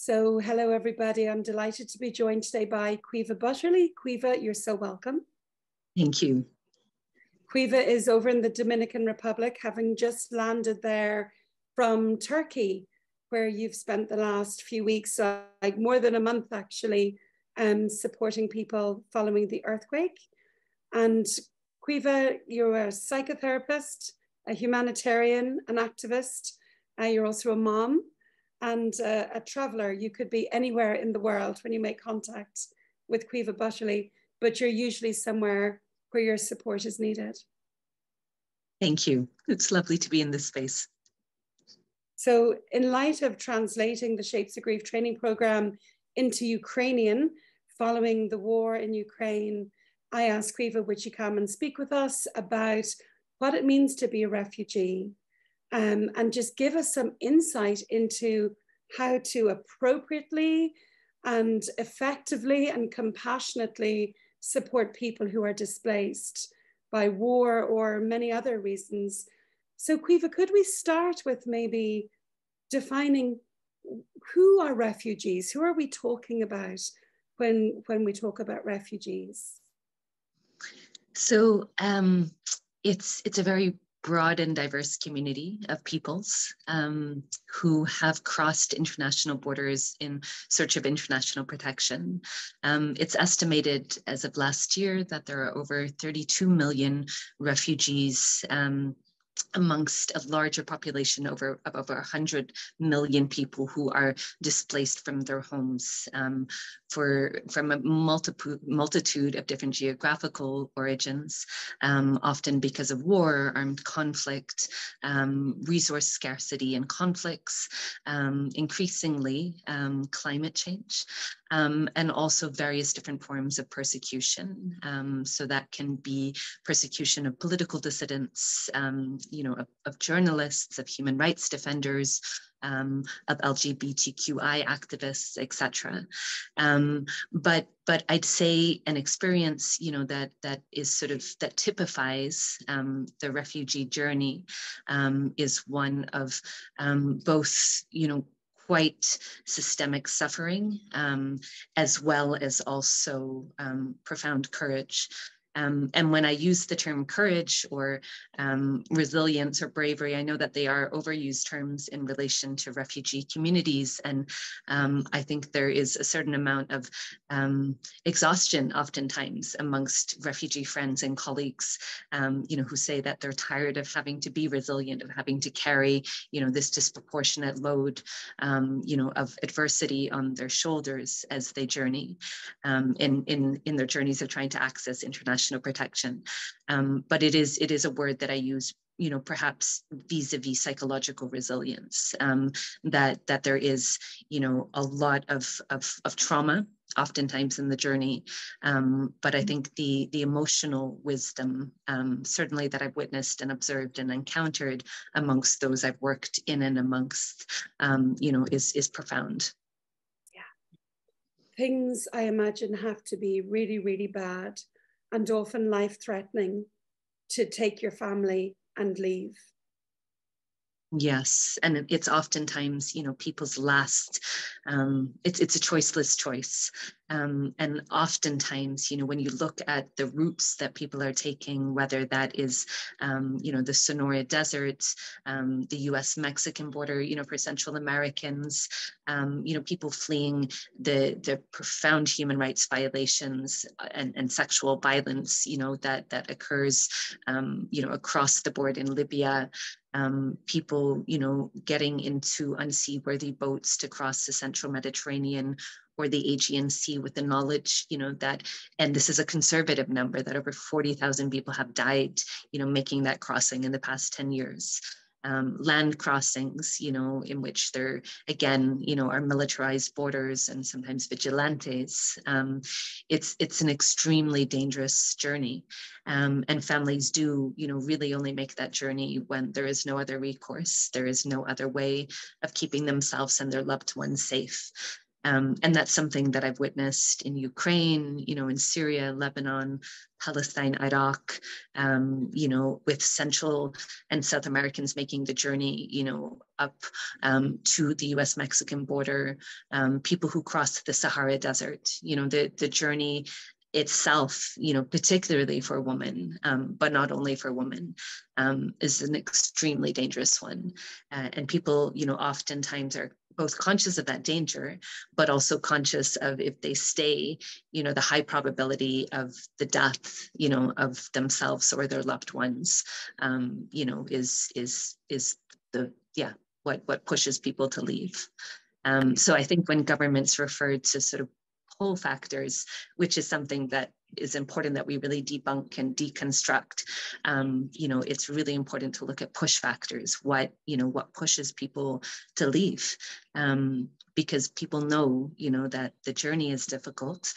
So hello, everybody. I'm delighted to be joined today by Caoimhe Butterly. Caoimhe, you're so welcome. Thank you. Caoimhe is over in the Dominican Republic, having just landed there from Turkey, where you've spent the last few weeks, like more than a month actually, supporting people following the earthquake. And Caoimhe, you're a psychotherapist, a humanitarian, an activist. You're also a mom and a traveler. You could be anywhere in the world when you make contact with Caoimhe Butterly, but you're usually somewhere where your support is needed. Thank you. It's lovely to be in this space. So in light of translating the Shapes of Grief training program into Ukrainian, following the war in Ukraine, I asked Caoimhe, would you come and speak with us about what it means to be a refugee, and just give us some insight into how to appropriately and effectively and compassionately support people who are displaced by war or many other reasons. So Caoimhe, could we start with maybe defining who are refugees? Who are we talking about when we talk about refugees? So it's a very broad and diverse community of peoples who have crossed international borders in search of international protection. It's estimated as of last year that there are over 32 million refugees amongst a larger population of over 100 million people who are displaced from their homes from a multitude of different geographical origins, often because of war, armed conflict, resource scarcity and conflicts, increasingly climate change, and also various different forms of persecution. So that can be persecution of political dissidents, of journalists, of human rights defenders, of LGBTQI activists, etc. But I'd say an experience, that is sort of, that typifies the refugee journey is one of both, quite systemic suffering, as well as also profound courage. And when I use the term courage or resilience or bravery, I know that they are overused terms in relation to refugee communities. And I think there is a certain amount of exhaustion oftentimes amongst refugee friends and colleagues, who say that they're tired of having to be resilient, of having to carry, this disproportionate load, of adversity on their shoulders as they journey in their journeys of trying to access international protection. But it is a word that I use, perhaps vis-a-vis psychological resilience, that there is, a lot of trauma oftentimes in the journey. But I think the emotional wisdom, certainly that I've witnessed and observed and encountered amongst those I've worked in and amongst, is profound. Yeah. Things, I imagine, have to be really, really bad and often life-threatening to take your family and leave. Yes, and it's oftentimes, people's last, it's a choiceless choice. And oftentimes, when you look at the routes that people are taking, whether that is, the Sonora Desert, the US-Mexican border, for Central Americans, people fleeing the profound human rights violations and sexual violence, that occurs, across the board in Libya. People, getting into unseaworthy boats to cross the central Mediterranean or the Aegean Sea with the knowledge, that, and this is a conservative number, that over 40,000 people have died, making that crossing in the past 10 years. Land crossings, in which there, again, are militarized borders and sometimes vigilantes. It's an extremely dangerous journey. And families do, really only make that journey when there is no other recourse. There is no other way of keeping themselves and their loved ones safe. And that's something that I've witnessed in Ukraine, in Syria, Lebanon, Palestine, Iraq, with Central and South Americans making the journey, up to the US-Mexican border, people who cross the Sahara Desert, the journey itself, particularly for women, but not only for women, is an extremely dangerous one. And people, oftentimes are both conscious of that danger, but also conscious of, if they stay, the high probability of the death, of themselves or their loved ones, is what pushes people to leave. So I think when governments refer to sort of pull factors, which is something that is important that we really debunk and deconstruct, it's really important to look at push factors, what pushes people to leave, because people know, that the journey is difficult,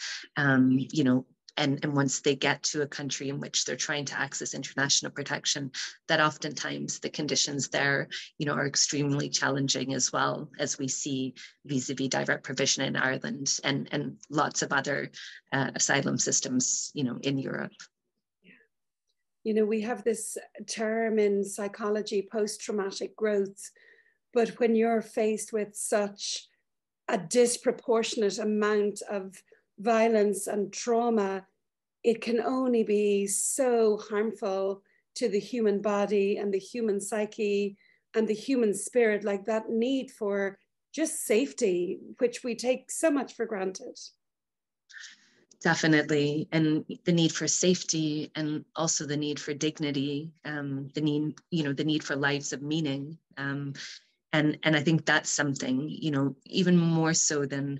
and once they get to a country in which they're trying to access international protection, that oftentimes the conditions there, are extremely challenging, as well as we see vis-a-vis direct provision in Ireland and lots of other asylum systems, in Europe. We have this term in psychology, post-traumatic growth, but when you're faced with such a disproportionate amount of violence and trauma, it can only be so harmful to the human body and the human psyche and the human spirit, like that need for just safety, which we take so much for granted. Definitely. And the need for safety, and also the need for dignity, the need for lives of meaning. And I think that's something, even more so than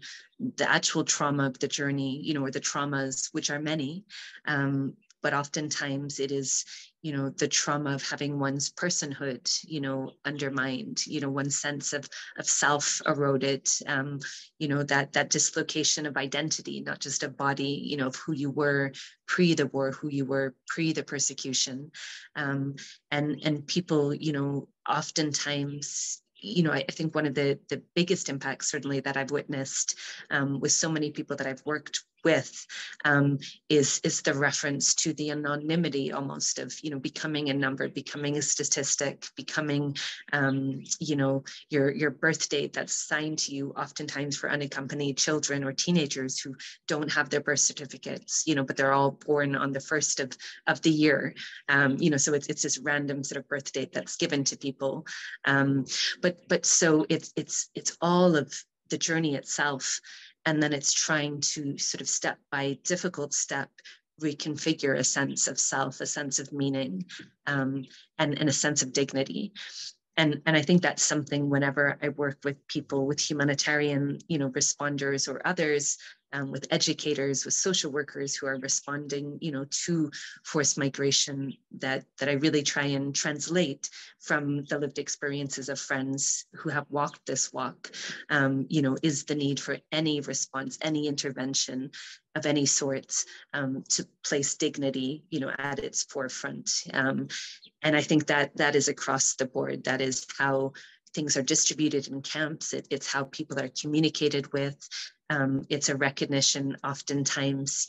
the actual trauma of the journey, or the traumas, which are many, but oftentimes it is, the trauma of having one's personhood, undermined, one's sense of self eroded, that dislocation of identity, not just of body, of who you were pre the war, who you were pre the persecution, and people, oftentimes, I think one of the biggest impacts, certainly, that I've witnessed with so many people that I've worked with, is the reference to the anonymity almost of, becoming a number, becoming a statistic, becoming, your birth date that's assigned to you, oftentimes for unaccompanied children or teenagers who don't have their birth certificates, but they're all born on the first of the year, so it's this random sort of birth date that's given to people, but so it's all of the journey itself. And then it's trying to sort of step by difficult step reconfigure a sense of self, a sense of meaning, and a sense of dignity. And I think that's something whenever I work with people, with humanitarian, responders or others, with educators, with social workers who are responding, to forced migration, that I really try and translate from the lived experiences of friends who have walked this walk, is the need for any response, any intervention of any sorts, to place dignity, at its forefront. And I think that is across the board. That is how things are distributed in camps. It's how people are communicated with. It's a recognition oftentimes,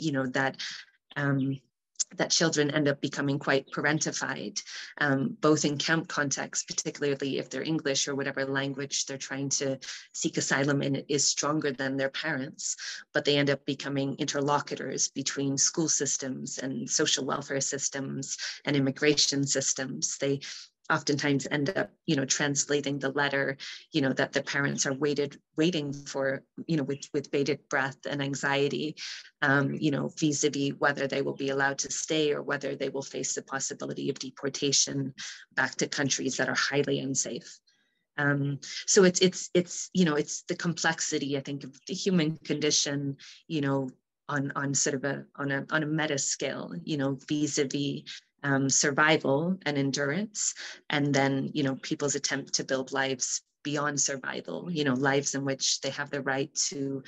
that children end up becoming quite parentified, both in camp context, particularly if their English or whatever language they're trying to seek asylum in is stronger than their parents, but they end up becoming interlocutors between school systems and social welfare systems and immigration systems. They oftentimes end up, translating the letter, that the parents are waiting for, with bated breath and anxiety, vis-a-vis whether they will be allowed to stay or whether they will face the possibility of deportation back to countries that are highly unsafe. So it's the complexity, I think, of the human condition, on sort of on a meta scale, vis-a-vis survival and endurance, and then people's attempt to build lives beyond survival, lives in which they have the right to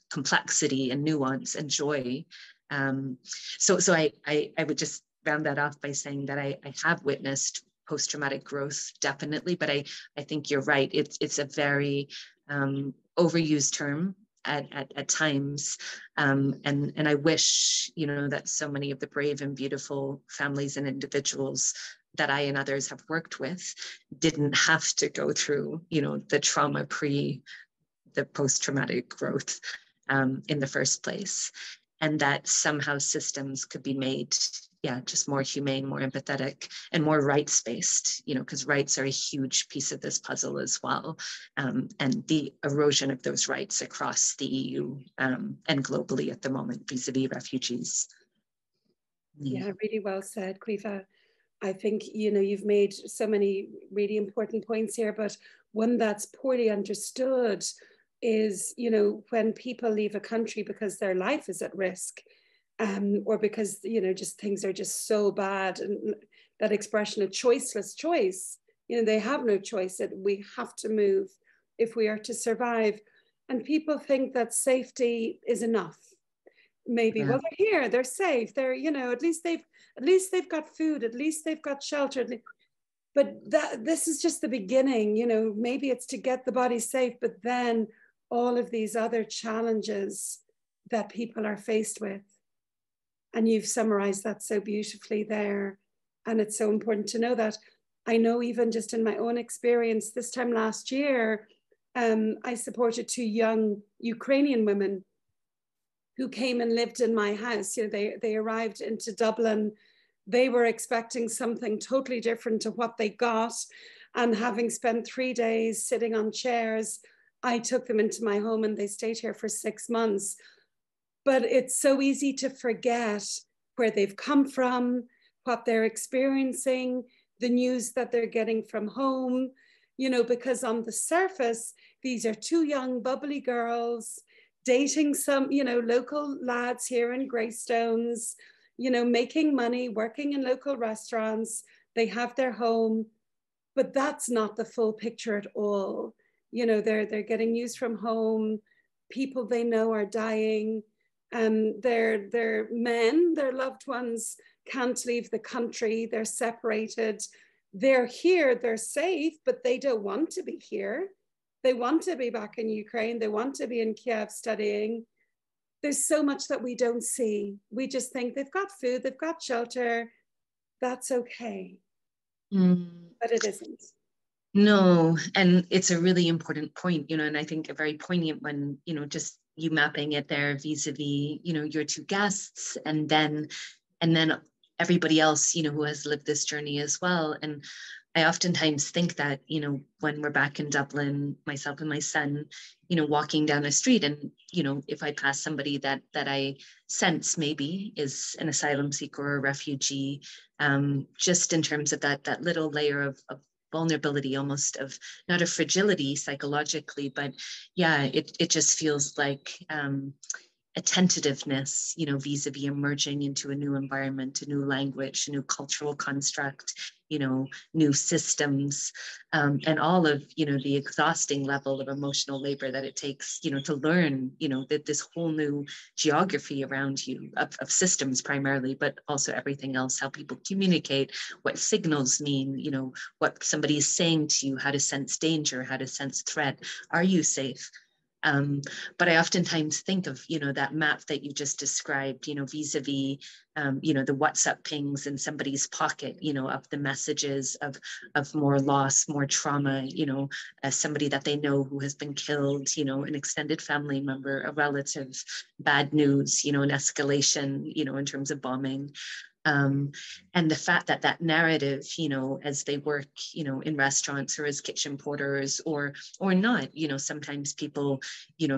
complexity and nuance and joy. So I would just round that off by saying that I have witnessed post-traumatic growth, definitely, but I think you're right. It's a very overused term, at times. And I wish, that so many of the brave and beautiful families and individuals that I and others have worked with didn't have to go through, the trauma the post-traumatic growth in the first place. And that somehow systems could be made, just more humane, more empathetic, and more rights-based, because rights are a huge piece of this puzzle as well. And the erosion of those rights across the EU and globally at the moment vis-a-vis refugees. Yeah, really well said, Caoimhe. I think, you've made so many really important points here, but one that's poorly understood is, when people leave a country because their life is at risk, or because, just things are just so bad, and that expression, a choiceless choice, they have no choice, that we have to move if we are to survive. And people think that safety is enough. Maybe, well, they're here, they're safe, they're, at least they've got food, at least they've got shelter. But this is just the beginning, maybe it's to get the body safe, but then all of these other challenges that people are faced with. And you've summarized that so beautifully there. And it's so important to know that. I know, even just in my own experience, this time last year, I supported 2 young Ukrainian women who came and lived in my house. They arrived into Dublin. They were expecting something totally different to what they got. And having spent 3 days sitting on chairs, I took them into my home and they stayed here for 6 months. But it's so easy to forget where they've come from, what they're experiencing, the news that they're getting from home, because on the surface, these are 2 young, bubbly girls dating some, local lads here in Greystones, making money, working in local restaurants. They have their home, but that's not the full picture at all. They're getting news from home. People they know are dying. Their men, their loved ones can't leave the country. They're separated. They're here, they're safe, but they don't want to be here. They want to be back in Ukraine. They want to be in Kiev studying. There's so much that we don't see. We just think they've got food, they've got shelter. That's okay. But it isn't. No, and it's a really important point, and I think a very poignant one, just you mapping it there vis-a-vis, your 2 guests, and then everybody else, who has lived this journey as well. And I oftentimes think that, when we're back in Dublin, myself and my son, walking down a street, and, if I pass somebody that I sense maybe is an asylum seeker or a refugee, just in terms of that little layer of vulnerability, almost of not a fragility psychologically, but it just feels like a tentativeness, vis-a-vis emerging into a new environment, a new language, a new cultural construct, new systems, and all of, the exhausting level of emotional labor that it takes, to learn, that this whole new geography around you of systems primarily, but also everything else, how people communicate, what signals mean, what somebody is saying to you, how to sense danger, how to sense threat. Are you safe? But I oftentimes think of, that map that you just described, vis-a-vis, the WhatsApp pings in somebody's pocket, of the messages of more loss, more trauma, as somebody that they know who has been killed, an extended family member, a relative, bad news, an escalation, in terms of bombing. And the fact that narrative, as they work, in restaurants or as kitchen porters or not, sometimes people,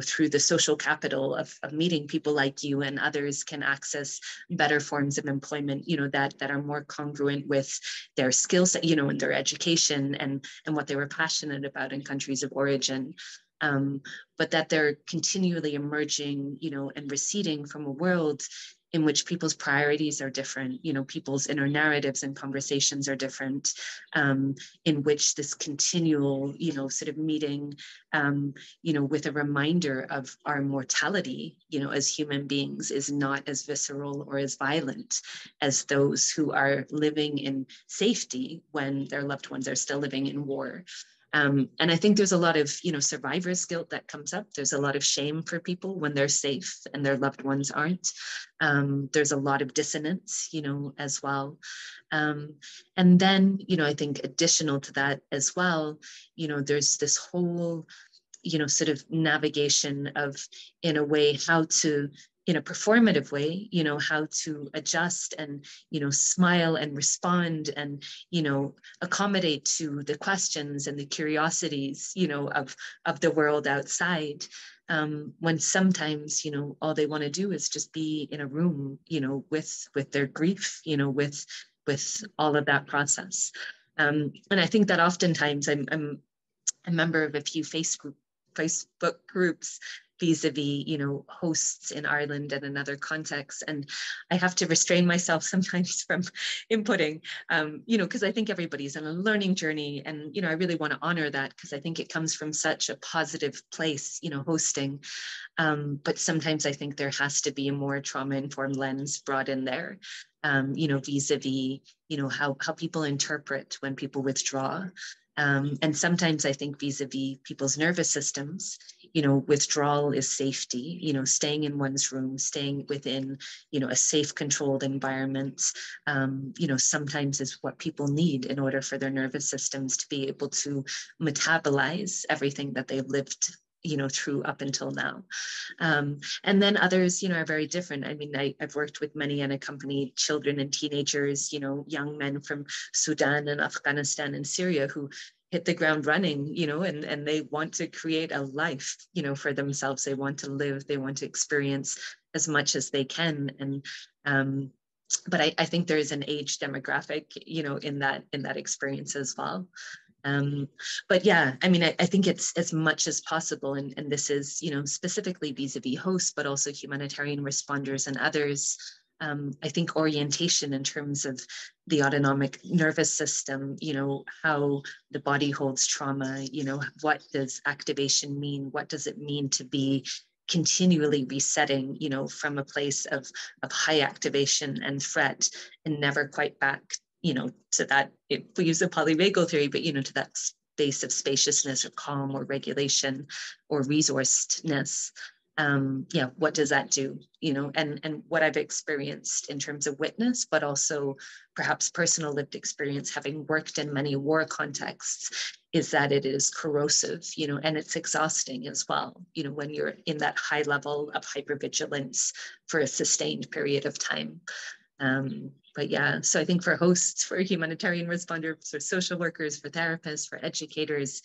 through the social capital of meeting people like you and others can access better forms of employment, that are more congruent with their skill set, and their education and what they were passionate about in countries of origin. But that they're continually emerging, and receding from a world in which people's priorities are different, people's inner narratives and conversations are different, in which this continual, sort of meeting, with a reminder of our mortality, as human beings is not as visceral or as violent as those who are living in safety when their loved ones are still living in war. And I think there's a lot of, survivor's guilt that comes up. There's a lot of shame for people when they're safe and their loved ones aren't. There's a lot of dissonance, as well. And then, I think additional to that as well, there's this whole, sort of navigation of, in a way, how to, in a performative way, how to adjust and, smile and respond and, accommodate to the questions and the curiosities, of the world outside. When sometimes, all they want to do is just be in a room, with their grief, with all of that process. And I think that oftentimes I'm a member of a few Facebook groups vis-a-vis, hosts in Ireland and in other contexts. And I have to restrain myself sometimes from inputting, because I think everybody's on a learning journey. And, I really want to honor that because I think it comes from such a positive place, hosting. But sometimes I think there has to be a more trauma-informed lens brought in there, vis-a-vis, how people interpret when people withdraw. And sometimes I think vis-a-vis people's nervous systems, withdrawal is safety, staying in one's room, staying within, a safe, controlled environment, sometimes is what people need in order for their nervous systems to be able to metabolize everything that they've lived through up until now. And then others, are very different. I mean, I've worked with many unaccompanied children and teenagers, young men from Sudan and Afghanistan and Syria who hit the ground running, and they want to create a life, for themselves. They want to live, they want to experience as much as they can. And, but I think there is an age demographic, in that experience as well. But yeah, I mean, I think it's as much as possible, and this is, specifically vis-a-vis hosts, but also humanitarian responders and others. I think orientation in terms of the autonomic nervous system, how the body holds trauma, what does activation mean? What does it mean to be continually resetting, from a place of high activation and threat and never quite back, to that, if we use the polyvagal theory, but, to that space of spaciousness or calm or regulation or resourcedness. What does that do? And what I've experienced in terms of witness, but also perhaps personal lived experience, having worked in many war contexts, is that it is corrosive, and it's exhausting as well, when you're in that high level of hypervigilance for a sustained period of time. But yeah, so I think for hosts, for humanitarian responders, for social workers, for therapists, for educators,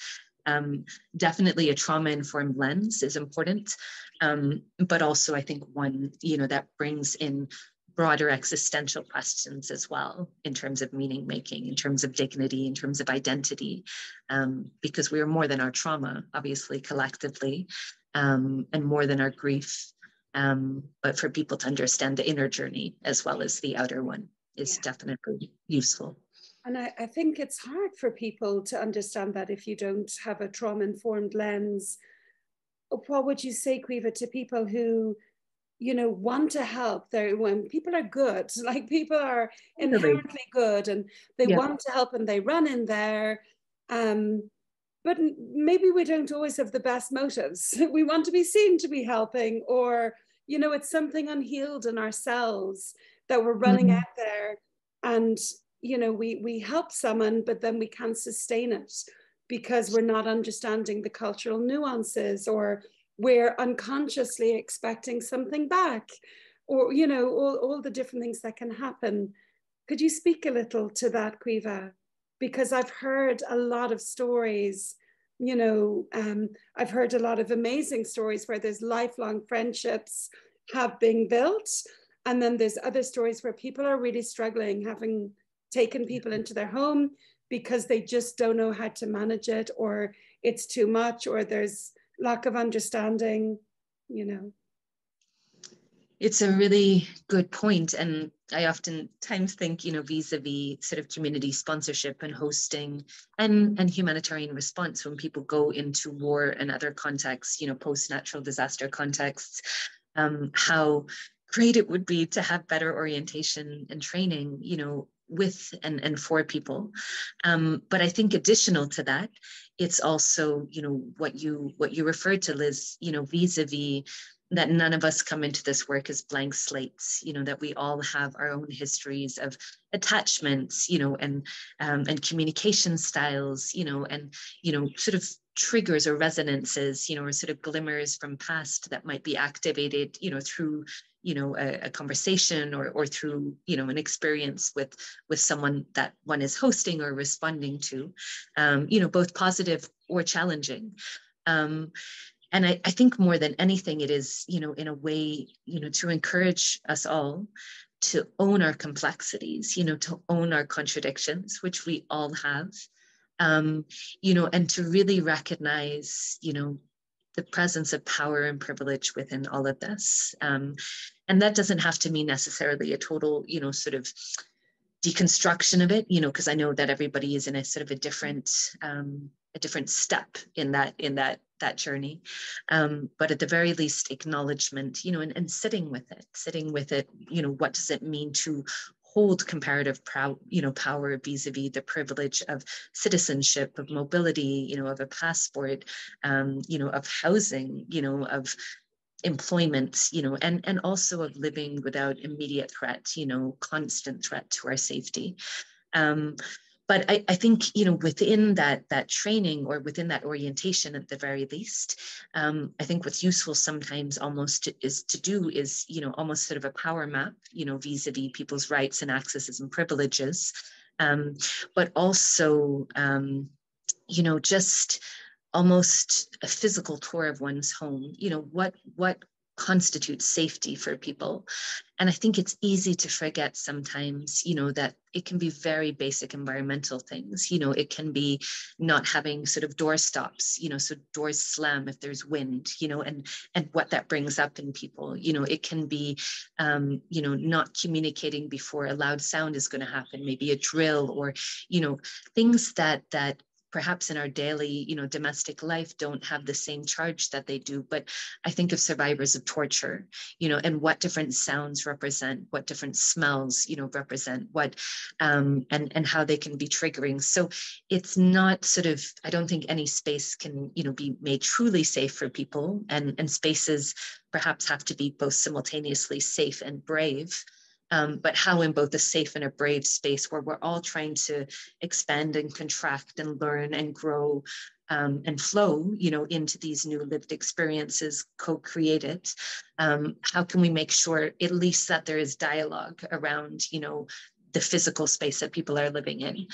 definitely a trauma-informed lens is important. But also I think one, that brings in broader existential questions as well, in terms of meaning making, in terms of dignity, in terms of identity, because we are more than our trauma, obviously, collectively, and more than our grief. But for people to understand the inner journey as well as the outer one is definitely useful. And I think it's hard for people to understand that if you don't have a trauma-informed lens. What would you say, Caoimhe, to people who, want to help? When people are good, like people are inherently good and they want to help and they run in there, but maybe we don't always have the best motives. We want to be seen to be helping, or, it's something unhealed in ourselves that we're running out there, and, we help someone, but then we can't sustain it because we're not understanding the cultural nuances, or we're unconsciously expecting something back, or, all the different things that can happen. Could you speak a little to that, Caoimhe? Because I've heard a lot of stories, I've heard a lot of amazing stories where there's lifelong friendships have been built. And then there's other stories where people are really struggling, having taken people into their home because they just don't know how to manage it, or it's too much, or there's lack of understanding, It's a really good point. And I oftentimes think, vis-a-vis sort of community sponsorship and hosting and humanitarian response, when people go into war and other contexts, post-natural disaster contexts, how great it would be to have better orientation and training, with and for people. But I think additional to that, it's also, what you referred to, Liz, vis-a-vis that none of us come into this work as blank slates, that we all have our own histories of attachments, and communication styles, and, sort of triggers or resonances, or sort of glimmers from past that might be activated, through, a conversation or through, an experience with someone that one is hosting or responding to, both positive or challenging. And I think more than anything, it is, in a way, to encourage us all to own our complexities, to own our contradictions, which we all have, and to really recognize, the presence of power and privilege within all of this. And that doesn't have to mean necessarily a total, sort of deconstruction of it, because I know that everybody is in a sort of a different step in that journey. But at the very least, acknowledgement, and sitting with it, what does it mean to hold comparative power vis-a-vis the privilege of citizenship, of mobility, of a passport, of housing, of employment, and also of living without immediate threat, constant threat to our safety. But I think, within that training or within that orientation at the very least, I think what's useful sometimes almost is almost sort of a power map, vis-a-vis people's rights and accesses and privileges, but also, just almost a physical tour of one's home, what constitutes safety for people. And I think it's easy to forget sometimes, that it can be very basic environmental things. It can be not having sort of door stops, so doors slam if there's wind, and what that brings up in people. It can be, not communicating before a loud sound is going to happen, maybe a drill or, things that perhaps in our daily, domestic life don't have the same charge that they do. But I think of survivors of torture, and what different sounds represent, what different smells, represent what, and how they can be triggering. So it's not sort of, I don't think any space can, be made truly safe for people, and spaces perhaps have to be both simultaneously safe and brave. But how in both a safe and a brave space where we're all trying to expand and contract and learn and grow, and flow, into these new lived experiences co-created. How can we make sure at least that there is dialogue around, the physical space that people are living in?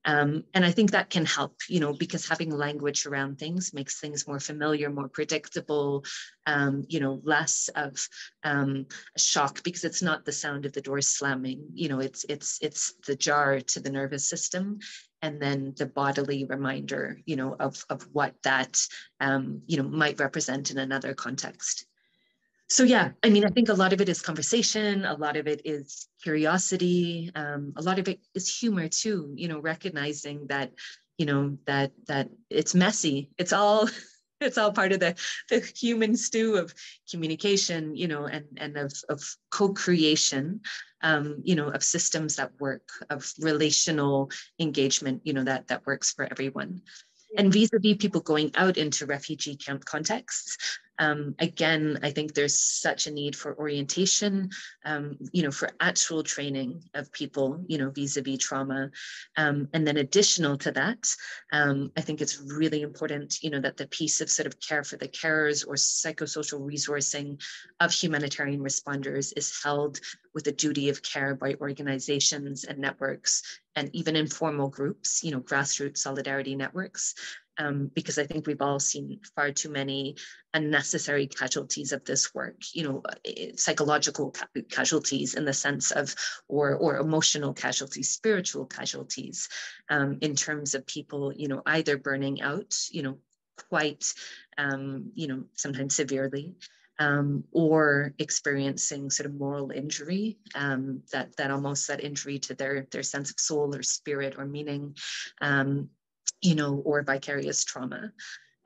And I think that can help, because having language around things makes things more familiar, more predictable, less of a shock, because it's not the sound of the door slamming, it's the jar to the nervous system, and then the bodily reminder, of what that, might represent in another context. So yeah, I mean, I think a lot of it is conversation, a lot of it is curiosity, a lot of it is humor too, recognizing that, that it's messy. It's all part of the human stew of communication, and of co-creation, of systems that work, of relational engagement, that works for everyone. And vis-a-vis people going out into refugee camp contexts, again, I think there's such a need for orientation, for actual training of people, vis-a-vis trauma. And then additional to that, I think it's really important, that the piece of sort of care for the carers or psychosocial resourcing of humanitarian responders is held with a duty of care by organizations and networks, and even informal groups, grassroots solidarity networks, because I think we've all seen far too many unnecessary casualties of this work, psychological casualties in the sense of, or emotional casualties, spiritual casualties, in terms of people, either burning out, quite, sometimes severely, or experiencing sort of moral injury, that almost that injury to their sense of soul or spirit or meaning, or vicarious trauma.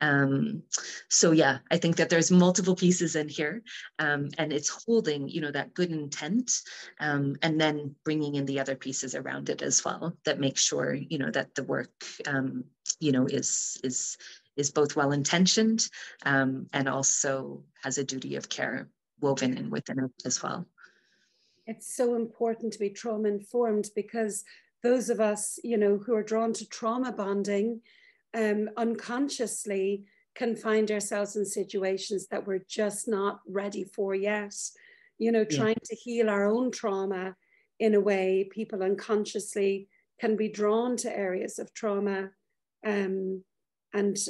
So yeah, I think that there's multiple pieces in here, and it's holding, that good intent, and then bringing in the other pieces around it as well that make sure, that the work, is both well-intentioned, and also has a duty of care woven in within it as well. It's so important to be trauma informed, because those of us, who are drawn to trauma bonding, unconsciously can find ourselves in situations that we're just not ready for yet. Trying to heal our own trauma in a way, people unconsciously can be drawn to areas of trauma. And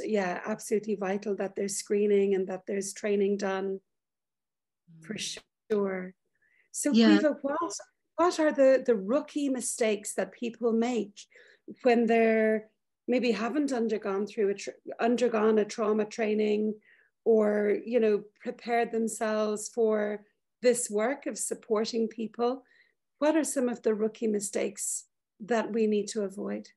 yeah, absolutely vital that there's screening and that there's training done, for sure. So Yeah. Caoimhe, what are the rookie mistakes that people make when they're maybe haven't undergone a trauma training, or prepared themselves for this work of supporting people? What are some of the rookie mistakes that we need to avoid?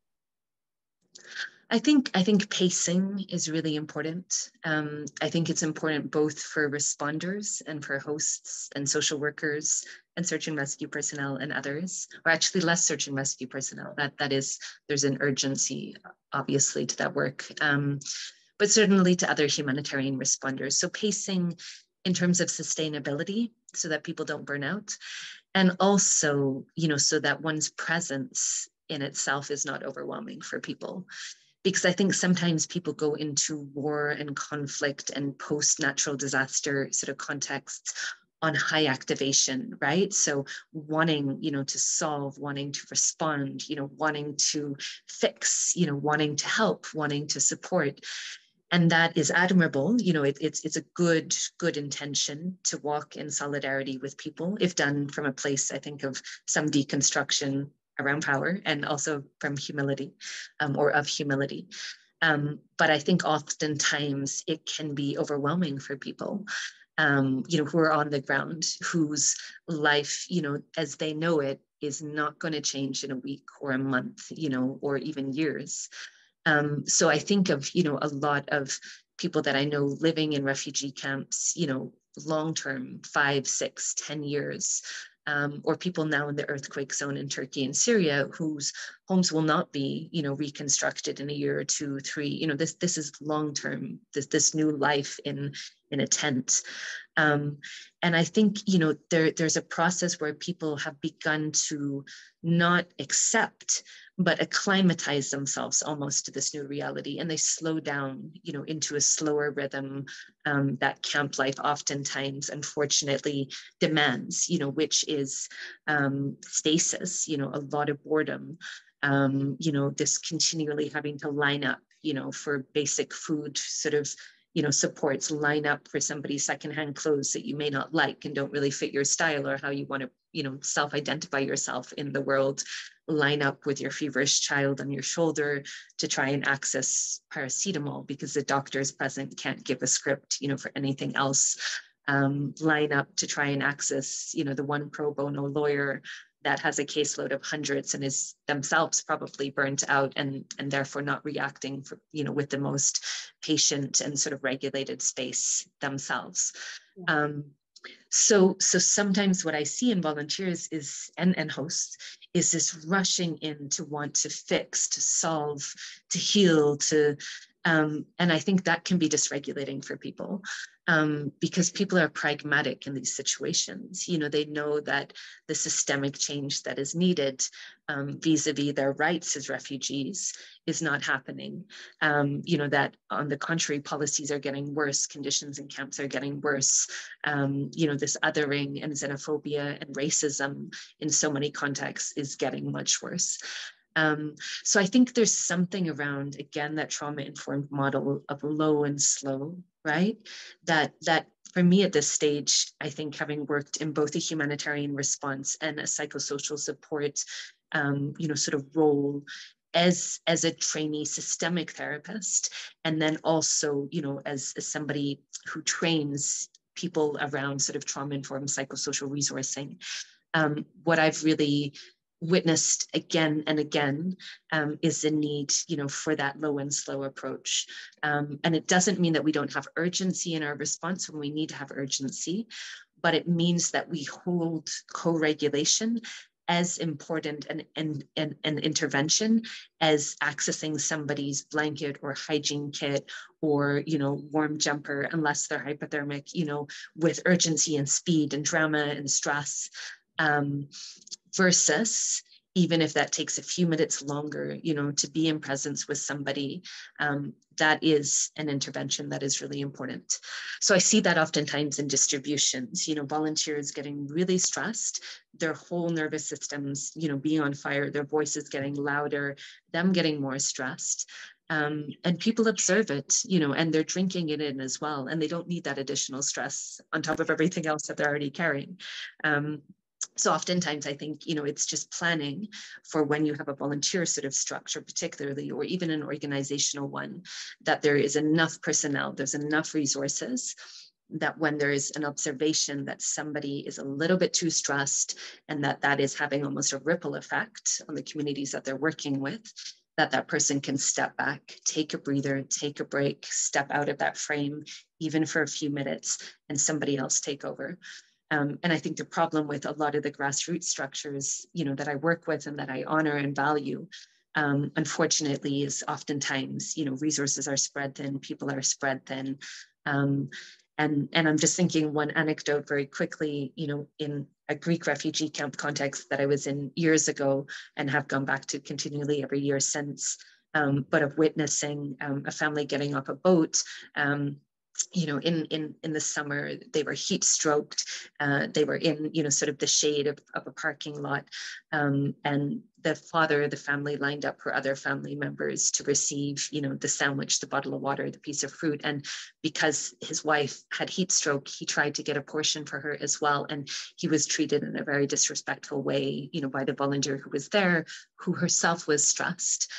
I think pacing is really important. I think it's important both for responders and for hosts and social workers and search and rescue personnel and others, or actually less search and rescue personnel. That is, there's an urgency, obviously, to that work, but certainly to other humanitarian responders. So pacing in terms of sustainability, so that people don't burn out, and also, so that one's presence in itself is not overwhelming for people. Because I think sometimes people go into war and conflict and post-natural disaster sort of contexts on high activation, right? So wanting, to solve, wanting to respond, wanting to fix, wanting to help, wanting to support. And that is admirable. It's a good intention to walk in solidarity with people, if done from a place, I think, of some deconstruction around power, and also from humility, or of humility. But I think oftentimes it can be overwhelming for people, who are on the ground, whose life, as they know it, is not going to change in a week or a month, or even years. So I think of, a lot of people that I know living in refugee camps, long-term, 5, 6, 10 years, or people now in the earthquake zone in Turkey and Syria, whose homes will not be, reconstructed in a year or 2, 3. This is long-term, this new life in a tent. And I think, there's a process where people have begun to not accept, but acclimatize themselves almost to this new reality. And they slow down, into a slower rhythm, that camp life oftentimes, unfortunately, demands, which is stasis, a lot of boredom, this continually having to line up, for basic food sort of, supports, line up for somebody's secondhand clothes that you may not like and don't really fit your style or how you want to, self-identify yourself in the world, line up with your feverish child on your shoulder to try and access paracetamol because the doctors present can't give a script, for anything else, line up to try and access, the one pro bono lawyer that has a caseload of hundreds and is themselves probably burnt out and therefore not reacting for, with the most patient and sort of regulated space themselves. So sometimes what I see in volunteers is, and hosts, is this rushing in to want to fix, to solve, to heal, and I think that can be dysregulating for people, because people are pragmatic in these situations. They know that the systemic change that is needed, vis-a-vis their rights as refugees, is not happening. That on the contrary, policies are getting worse, conditions in camps are getting worse. This othering and xenophobia and racism in so many contexts is getting much worse. So I think there's something around, again, that trauma-informed model of low and slow, right? That for me at this stage, I think having worked in both a humanitarian response and a psychosocial support, sort of role as a trainee systemic therapist, and then also, as somebody who trains people around sort of trauma-informed psychosocial resourcing, what I've really witnessed again and again is the need, for that low and slow approach. And it doesn't mean that we don't have urgency in our response when we need to have urgency, but it means that we hold co-regulation as important an intervention as accessing somebody's blanket or hygiene kit or, warm jumper, unless they're hypothermic, with urgency and speed and drama and stress. Versus, even if that takes a few minutes longer, to be in presence with somebody, that is an intervention that is really important. So I see that oftentimes in distributions, volunteers getting really stressed, their whole nervous systems, being on fire, their voices getting louder, them getting more stressed. And people observe it, and they're drinking it in as well. And they don't need that additional stress on top of everything else that they're already carrying. So oftentimes I think, it's just planning for when you have a volunteer sort of structure, particularly, or even an organizational one, that there is enough personnel, there's enough resources, that when there is an observation that somebody is a little bit too stressed and that is having almost a ripple effect on the communities that they're working with, that person can step back, take a breather, take a break, step out of that frame, even for a few minutes, and somebody else take over. And I think the problem with a lot of the grassroots structures, that I work with and that I honor and value, unfortunately, is oftentimes, resources are spread thin, people are spread thin. And I'm just thinking one anecdote very quickly, in a Greek refugee camp context that I was in years ago and have gone back to continually every year since, but of witnessing a family getting off a boat. In the summer, they were heat stroked. They were in, sort of the shade of a parking lot. And the father of the family lined up for other family members to receive, the sandwich, the bottle of water, the piece of fruit. And because his wife had heat stroke, he tried to get a portion for her as well. And he was treated in a very disrespectful way, by the volunteer who was there, who herself was stressed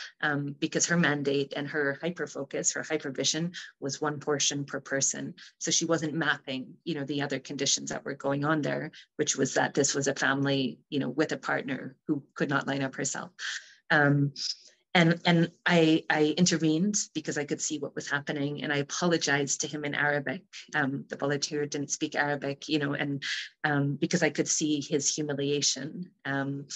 because her mandate and her hyper-focus, her hypervision was one portion per person. So she wasn't mapping, the other conditions that were going on there, which was that this was a family, with a partner who could not line up herself. And I intervened because I could see what was happening, and I apologized to him in Arabic. The volunteer didn't speak Arabic, and because I could see his humiliation. And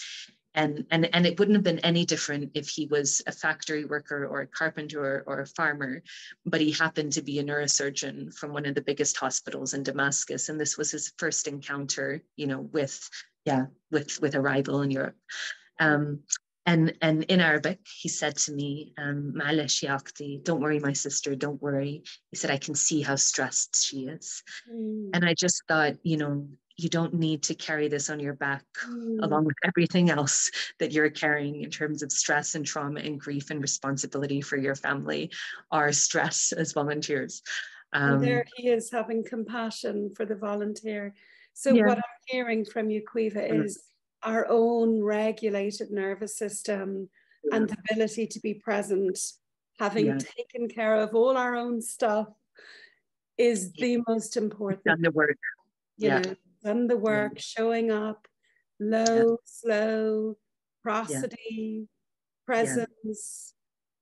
it wouldn't have been any different if he was a factory worker or a carpenter or a farmer, but he happened to be a neurosurgeon from one of the biggest hospitals in Damascus. And this was his first encounter, with a rival in Europe. And in Arabic, he said to me, "Ma'alesh ya akhti, don't worry, my sister, don't worry." He said, "I can see how stressed she is." And I just thought, you don't need to carry this on your back along with everything else that you're carrying in terms of stress and trauma and grief and responsibility for your family, our stress as volunteers. And there he is having compassion for the volunteer. So what I'm hearing from you, Caoimhe, is our own regulated nervous system and the ability to be present, having taken care of all our own stuff, is the most important. Done the work. Done the work, showing up, low, slow, prosody, presence,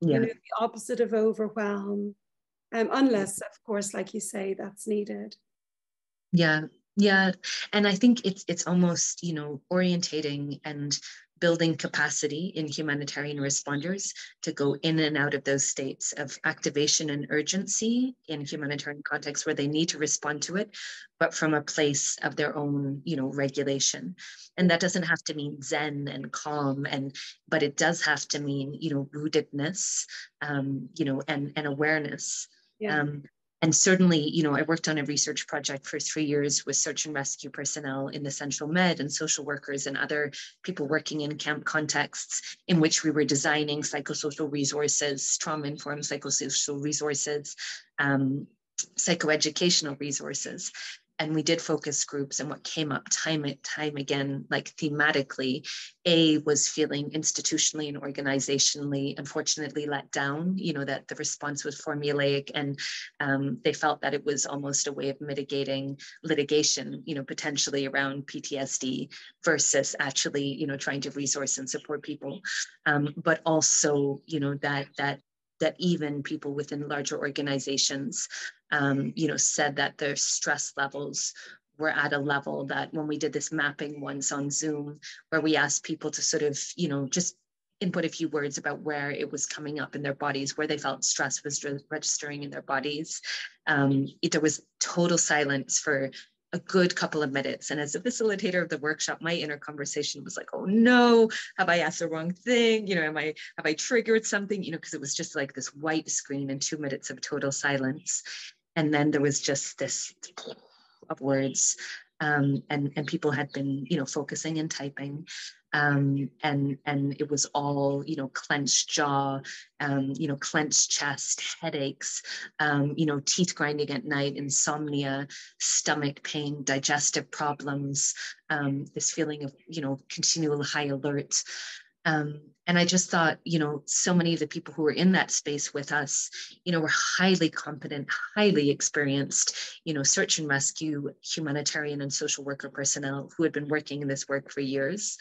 the opposite of overwhelm, unless, of course, like you say, that's needed. Yeah. And I think it's almost, orientating and building capacity in humanitarian responders to go in and out of those states of activation and urgency in humanitarian contexts where they need to respond to it, but from a place of their own, regulation. And that doesn't have to mean zen and calm, but it does have to mean, rootedness, and awareness. And certainly, I worked on a research project for 3 years with search and rescue personnel in the Central Med and social workers and other people working in camp contexts, in which we were designing psychosocial resources, trauma-informed psychosocial resources, psychoeducational resources. and we did focus groups, and what came up time again, like thematically, was feeling institutionally and organizationally, unfortunately, let down, that the response was formulaic, and they felt that it was almost a way of mitigating litigation, potentially around PTSD versus actually, trying to resource and support people. But also, that even people within larger organizations, said that their stress levels were at a level that when we did this mapping once on Zoom, where we asked people to sort of, just input a few words about where it was coming up in their bodies, where they felt stress was registering in their bodies, there was total silence for a good couple of minutes. And as a facilitator of the workshop, my inner conversation was like, oh no, have I asked the wrong thing? Have I triggered something? Because it was just like this white screen and 2 minutes of total silence. And then there was just this of words, and people had been, focusing and typing, and it was all, clenched jaw, clenched chest, headaches, teeth grinding at night, insomnia, stomach pain, digestive problems, this feeling of, continual high alert. And I just thought, so many of the people who were in that space with us, were highly competent, highly experienced, search and rescue, humanitarian and social worker personnel who had been working in this work for years.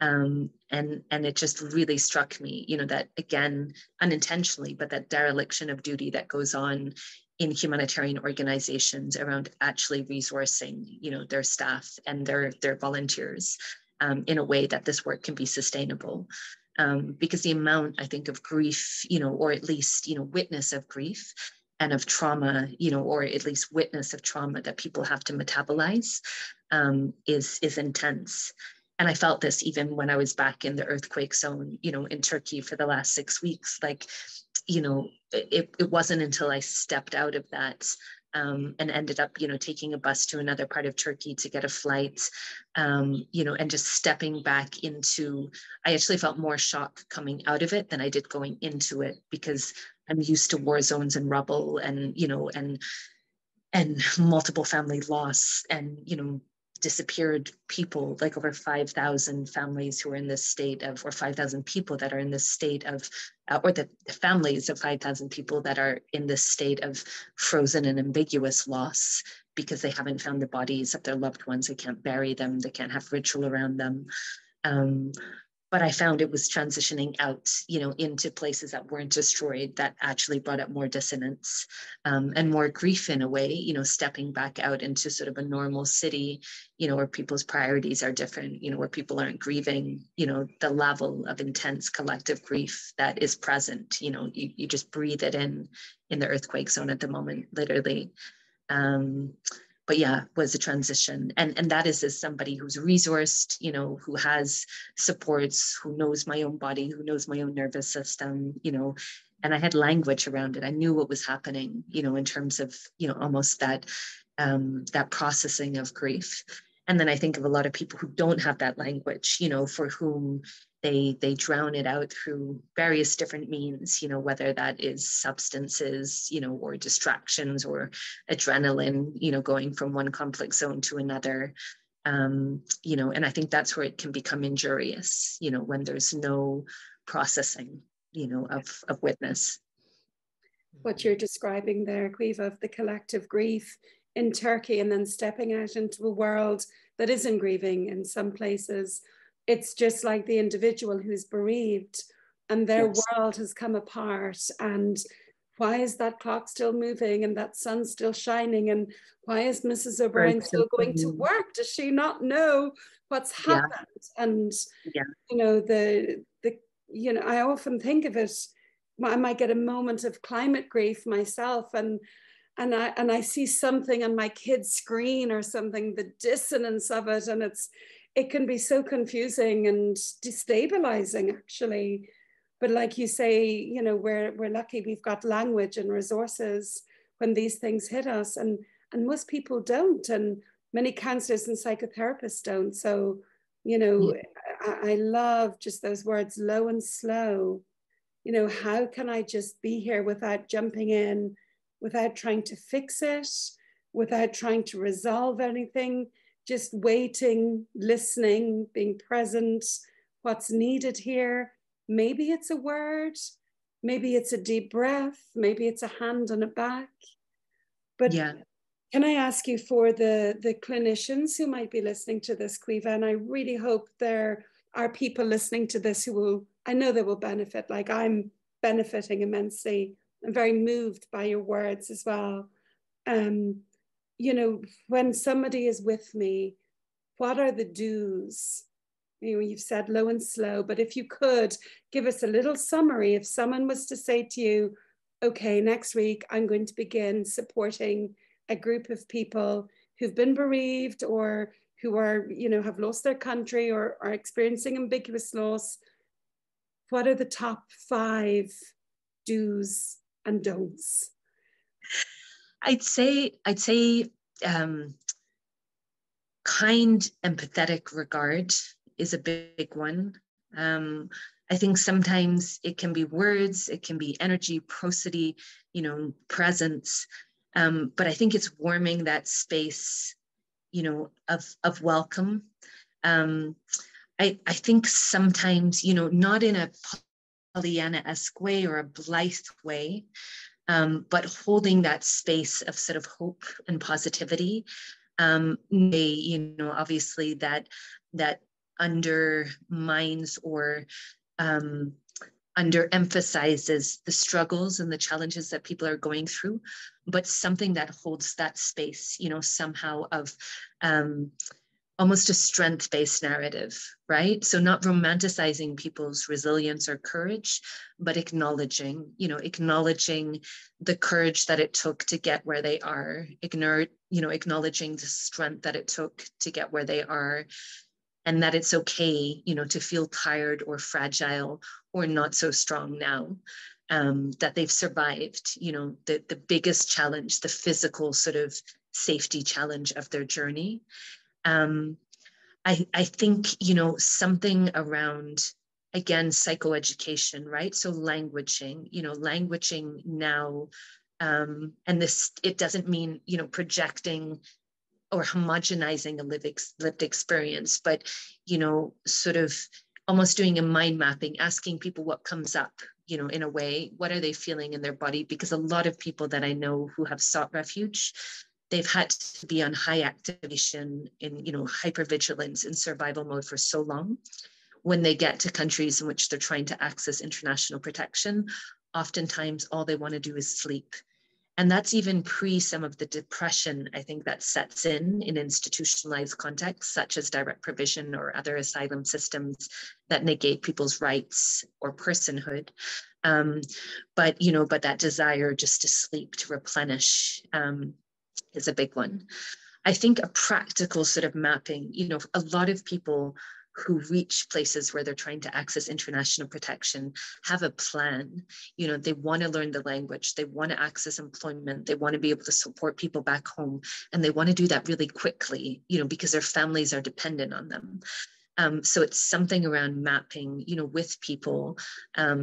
And it just really struck me, that again, unintentionally, but that dereliction of duty that goes on in humanitarian organizations around actually resourcing, their staff and their volunteers. In a way that this work can be sustainable. Because the amount, I think, of grief, or at least, witness of grief and of trauma, or at least witness of trauma that people have to metabolize, is intense. And I felt this even when I was back in the earthquake zone, in Turkey for the last 6 weeks. Like, it wasn't until I stepped out of that and ended up, taking a bus to another part of Turkey to get a flight, and just stepping back into, I actually felt more shock coming out of it than I did going into it, because I'm used to war zones and rubble and, and multiple family loss and, disappeared people, like over 5,000 families who are in this state of, or 5,000 people that are in this state of, or the families of 5,000 people that are in this state of frozen and ambiguous loss because they haven't found the bodies of their loved ones. They can't bury them. They can't have ritual around them. But I found it was transitioning out, into places that weren't destroyed that actually brought up more dissonance, and more grief in a way, stepping back out into sort of a normal city, where people's priorities are different, where people aren't grieving, the level of intense collective grief that is present, you just breathe it in the earthquake zone at the moment, literally. But yeah, was a transition. And that is as somebody who's resourced, who has supports, who knows my own body, who knows my own nervous system, and I had language around it. I knew what was happening, in terms of, almost that processing of grief. And then I think of a lot of people who don't have that language, for whom they drown it out through various different means, whether that is substances, or distractions or adrenaline, going from one conflict zone to another. And I think that's where it can become injurious, when there's no processing, of witness. What you're describing there, Caoimhe, of the collective grief in Turkey and then stepping out into a world that isn't grieving in some places. It's just like the individual who's bereaved and their Yes. world has come apart, and why is that clock still moving and that sun still shining, and why is Mrs. O'Brien still going to work? Does she not know what's happened? Yeah. And I often think of it, I might get a moment of climate grief myself, and I see something on my kid's screen or something, the dissonance of it, and it can be so confusing and destabilizing, actually. But like you say, we're lucky we've got language and resources when these things hit us, and most people don't, and many counselors and psychotherapists don't. So, I love just those words, low and slow. How can I just be here without jumping in, without trying to fix it, without trying to resolve anything, just waiting, listening, being present, what's needed here. Maybe it's a word, maybe it's a deep breath, maybe it's a hand on a back. But yeah. Can I ask you, for the clinicians who might be listening to this, Caoimhe, and I really hope there are people listening to this who will, I know they will benefit, like I'm benefiting immensely. I'm very moved by your words as well. You know, when somebody is with me, what are the do's? You know, you've said low and slow, but if you could give us a little summary, if someone was to say to you, okay, next week I'm going to begin supporting a group of people who've been bereaved or who are, you know, have lost their country or are experiencing ambiguous loss, what are the top 5 do's and don'ts? I'd say kind, empathetic regard is a big one. I think sometimes it can be words, it can be energy, prosody, you know, presence. But I think it's warming that space, you know, of welcome. I think sometimes, you know, not in a Pollyanna-esque way or a blithe way, but holding that space of sort of hope and positivity. You know, obviously that undermines or underemphasizes the struggles and the challenges that people are going through, but something that holds that space, you know, somehow of almost a strength-based narrative, right? So not romanticizing people's resilience or courage, but acknowledging the courage that it took to get where they are, acknowledging the strength that it took to get where they are, and that it's okay, you know, to feel tired or fragile or not so strong now, that they've survived, you know, the biggest challenge, the physical sort of safety challenge of their journey. I think, you know, something around, again, psychoeducation, right? So languaging now, and this, it doesn't mean, you know, projecting or homogenizing a lived experience, but, you know, sort of almost doing a mind mapping, asking people what comes up, you know, in a way, what are they feeling in their body? Because a lot of people that I know who have sought refuge, they've had to be on high activation in, you know, hypervigilance in survival mode for so long. When they get to countries in which they're trying to access international protection, oftentimes all they want to do is sleep. And that's even pre some of the depression, I think, that sets in institutionalized contexts, such as direct provision or other asylum systems that negate people's rights or personhood. But, you know, but that desire just to sleep, to replenish, is a big one. I think a practical sort of mapping, you know, a lot of people who reach places where they're trying to access international protection have a plan. You know, they want to learn the language, they want to access employment, they want to be able to support people back home, and they want to do that really quickly, you know, because their families are dependent on them. So it's something around mapping, you know, with people,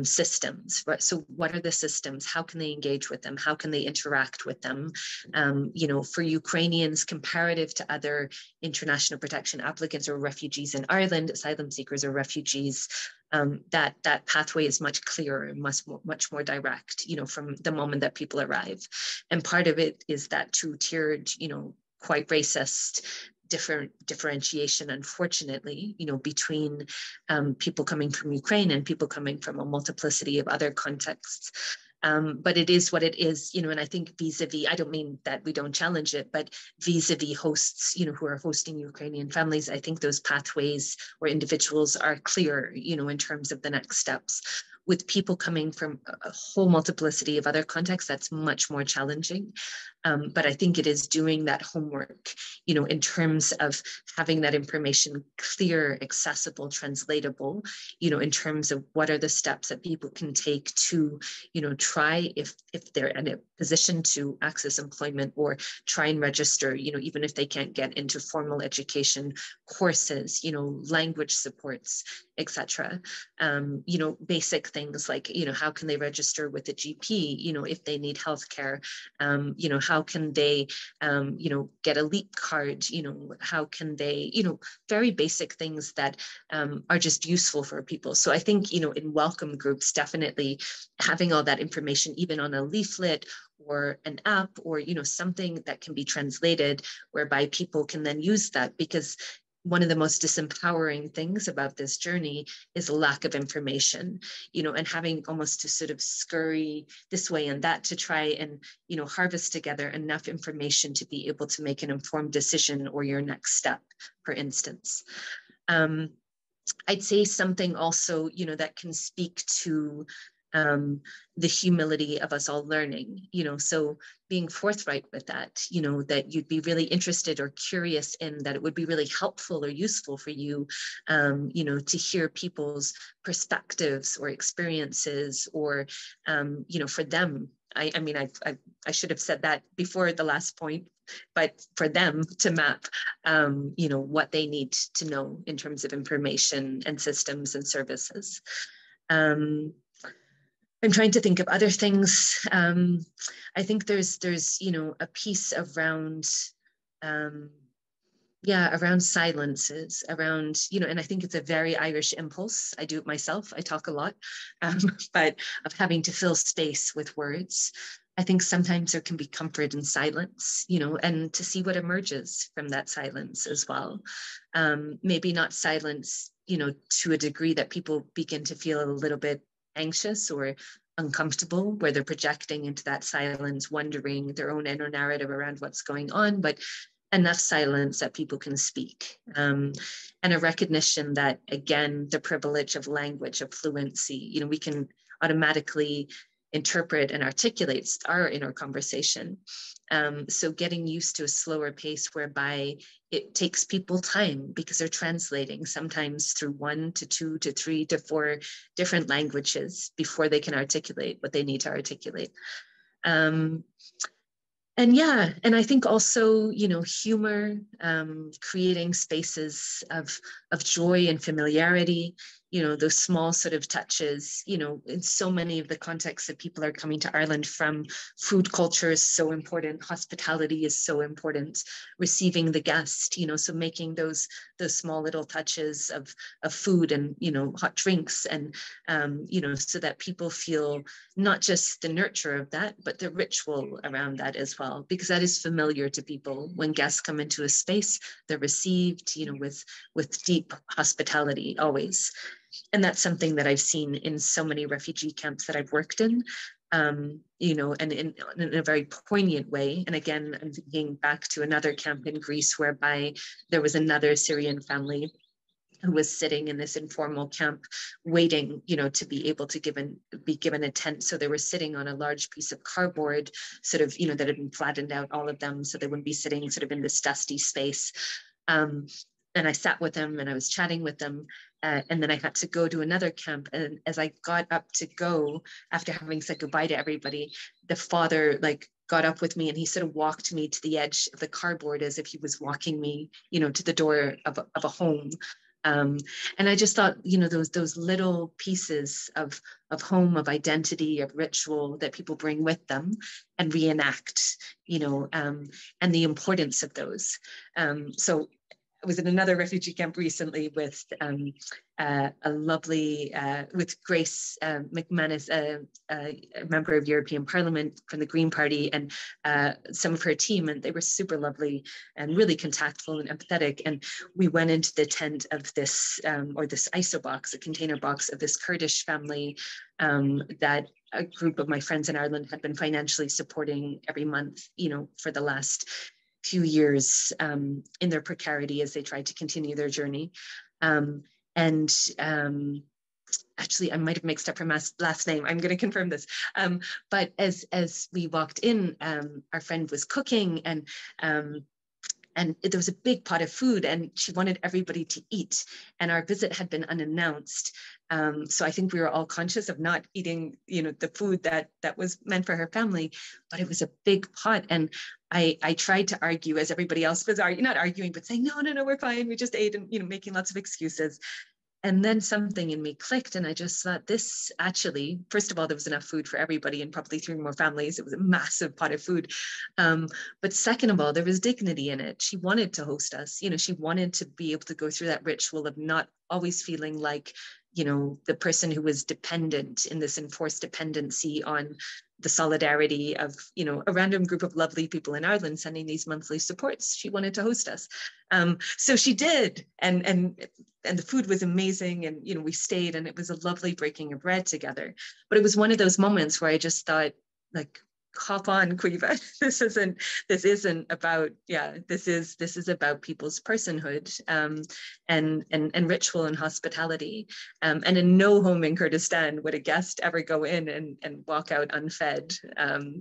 systems, right? So what are the systems? How can they engage with them? How can they interact with them? You know, for Ukrainians, comparative to other international protection applicants or refugees in Ireland, asylum seekers or refugees, that pathway is much clearer, much more direct, you know, from the moment that people arrive. And part of it is that two-tiered, you know, quite racist differentiation, unfortunately, you know, between people coming from Ukraine and people coming from a multiplicity of other contexts. But it is what it is, you know, and I think vis-a-vis, I don't mean that we don't challenge it, but vis-a-vis hosts, you know, who are hosting Ukrainian families, I think those pathways or individuals are clear, you know, in terms of the next steps. With people coming from a whole multiplicity of other contexts, that's much more challenging. But I think it is doing that homework, you know, in terms of having that information clear, accessible, translatable, you know, in terms of what are the steps that people can take to, you know, try if they're in a position to access employment or try and register, you know, even if they can't get into formal education courses, you know, language supports, etc. You know, basic things like, you know, how can they register with a GP, you know, if they need healthcare, you know, how can they, get a LEAP card, how can they, very basic things that are just useful for people. So I think, in welcome groups, definitely having all that information, even on a leaflet or an app or, something that can be translated, whereby people can then use that. Because one of the most disempowering things about this journey is a lack of information, and having almost to sort of scurry this way and that to try and, harvest together enough information to be able to make an informed decision or your next step, for instance. I'd say something also, that can speak to the humility of us all learning, so being forthright with that, that you'd be really interested or curious in that, it would be really helpful or useful for you, to hear people's perspectives or experiences, or, for them. I should have said that before the last point, but for them to map, what they need to know in terms of information and systems and services. I'm trying to think of other things. I think there's a piece around, around silences, around, and I think it's a very Irish impulse. I do it myself. I talk a lot, but of having to fill space with words. I think sometimes there can be comfort in silence, and to see what emerges from that silence as well. Maybe not silence, to a degree that people begin to feel a little bit anxious or uncomfortable, where they're projecting into that silence, wondering their own inner narrative around what's going on, but enough silence that people can speak. And a recognition that, again, the privilege of language, of fluency, we can automatically interpret and articulate our inner conversation. So getting used to a slower pace whereby it takes people time, because they're translating sometimes through 1 to 2 to 3 to 4 different languages before they can articulate what they need to articulate. And I think also, humor, creating spaces of joy and familiarity, those small sort of touches, in so many of the contexts that people are coming to Ireland from. Food culture is so important. Hospitality is so important. Receiving the guest, so making those small little touches of food and, hot drinks, and, so that people feel not just the nurture of that, but the ritual around that as well, because that is familiar to people. When guests come into a space, they're received, with deep hospitality always. And that's something that I've seen in so many refugee camps that I've worked in, and in a very poignant way. And again, I'm thinking back to another camp in Greece, whereby there was another Syrian family who was sitting in this informal camp waiting, to be able to be given a tent. So they were sitting on a large piece of cardboard, sort of, that had been flattened out, all of them, so they wouldn't be sitting sort of in this dusty space. And I sat with them and I was chatting with them. And then I had to go to another camp. And as I got up to go, after having said goodbye to everybody, the father got up with me and he sort of walked me to the edge of the cardboard as if he was walking me, to the door of a home. And I just thought, those little pieces of home, of identity, of ritual that people bring with them and reenact, and the importance of those. So I was in another refugee camp recently with a lovely, with Grace McManus, a member of European Parliament from the Green Party, and some of her team, and they were super lovely and really contactful and empathetic. And we went into the tent of this, or this ISO box, a container box of this Kurdish family that a group of my friends in Ireland had been financially supporting every month, for the last few years, in their precarity as they tried to continue their journey. Actually, I might have mixed up her last name. I'm going to confirm this. But as we walked in, our friend was cooking, and there was a big pot of food, and she wanted everybody to eat. And our visit had been unannounced. So I think we were all conscious of not eating, the food that was meant for her family, but it was a big pot. And I tried to argue, as everybody else was not arguing, but saying, no, we're fine. We just ate, and, making lots of excuses. And then something in me clicked, and I just thought, this actually, first of all, there was enough food for everybody and probably 3 more families. It was a massive pot of food. But second of all, there was dignity in it. She wanted to host us. She wanted to be able to go through that ritual of not always feeling like, the person who was dependent in this enforced dependency on the solidarity of, a random group of lovely people in Ireland sending these monthly supports. She wanted to host us. So she did. And the food was amazing. And, we stayed, and it was a lovely breaking of bread together. But it was one of those moments where I just thought, like, hop on, Caoimhe. This isn't about, this is about people's personhood, and ritual and hospitality. And in no home in Kurdistan would a guest ever go in and walk out unfed.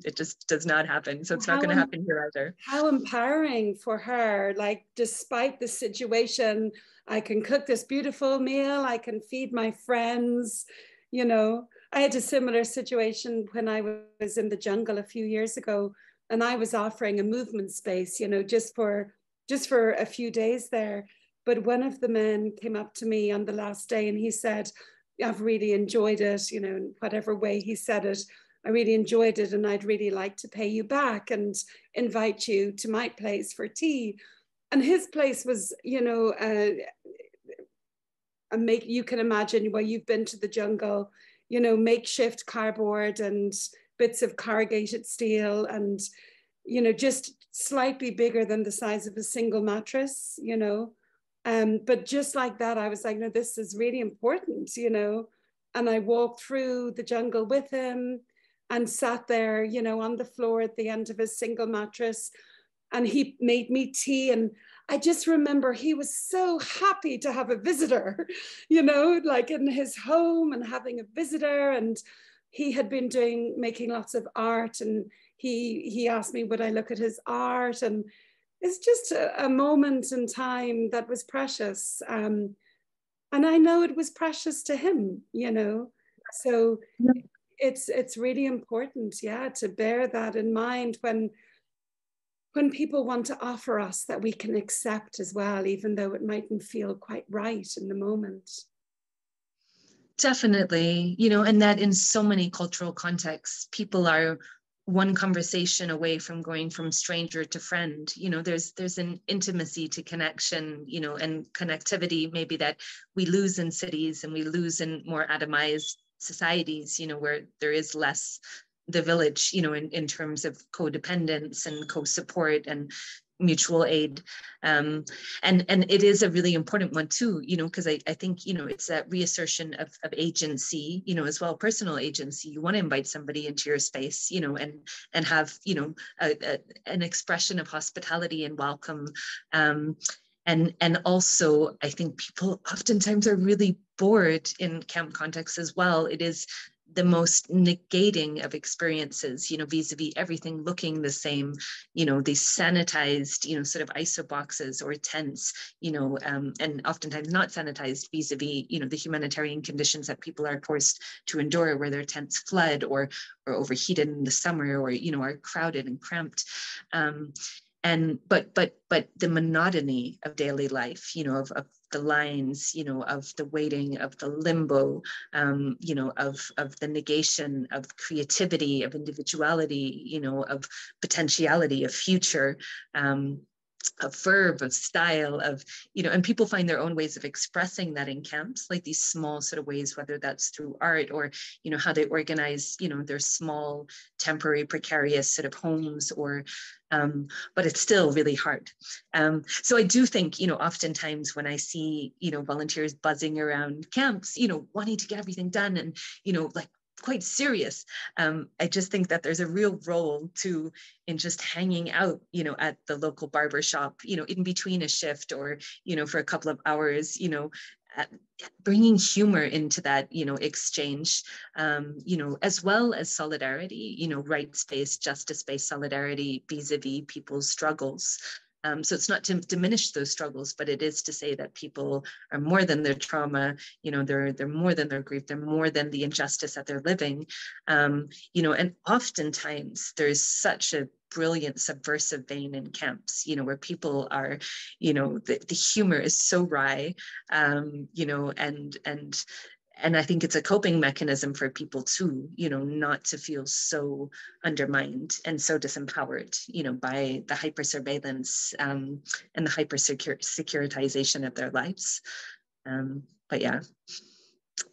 It just does not happen. So it's not going to happen here either. How empowering for her. Like, despite the situation, I can cook this beautiful meal, I can feed my friends, I had a similar situation when I was in the jungle a few years ago, and I was offering a movement space, just for a few days there. But one of the men came up to me on the last day, and he said, I've really enjoyed it, in whatever way he said it. I really enjoyed it, and I'd really like to pay you back and invite you to my place for tea. And his place was, you can imagine, where you've been to the jungle, makeshift cardboard and bits of corrugated steel, and, just slightly bigger than the size of a single mattress, but just like that, I was like, no, this is really important, and I walked through the jungle with him and sat there, on the floor at the end of his single mattress, and he made me tea. And I just remember he was so happy to have a visitor, like in his home, and having a visitor. And he had been making lots of art, and he asked me, would I look at his art? And it's just a moment in time that was precious. And I know it was precious to him, so it's really important, to bear that in mind when people want to offer us, that we can accept as well, even though it mightn't feel quite right in the moment. Definitely, and that in so many cultural contexts, people are one conversation away from going from stranger to friend. There's an intimacy to connection, and connectivity maybe that we lose in cities, and we lose in more atomized societies, where there is less the village, in terms of codependence and co-support and mutual aid. And it is a really important one too, because I think, it's that reassertion of agency, as well, personal agency. You want to invite somebody into your space, and have, an expression of hospitality and welcome. And also, I think people oftentimes are really bored in camp contexts as well. It is the most negating of experiences, vis-a-vis everything looking the same, these sanitized, sort of ISO boxes or tents, and oftentimes not sanitized vis-a-vis, the humanitarian conditions that people are forced to endure, where their tents flood or overheated in the summer, or, are crowded and cramped. But the monotony of daily life, of the lines, of the waiting, of the limbo, of the negation of creativity, of individuality, of potentiality, of future, of verb, of style, of, and people find their own ways of expressing that in camps, like these small sort of ways, whether that's through art or, how they organize, their small, temporary, precarious sort of homes, or, but it's still really hard. So I do think, oftentimes when I see, volunteers buzzing around camps, wanting to get everything done and, like, quite serious. I just think that there's a real role in just hanging out, at the local barber shop, in between a shift, or, for a couple of hours, bringing humor into that, exchange, as well as solidarity, rights-based, justice-based solidarity vis-a-vis people's struggles. So it's not to diminish those struggles, but it is to say that people are more than their trauma, they're more than their grief, they're more than the injustice that they're living. And oftentimes there's such a brilliant subversive vein in camps, where people are, the humor is so wry, and I think it's a coping mechanism for people too, not to feel so undermined and so disempowered, by the hyper surveillance and the hyper securitization of their lives. But yeah,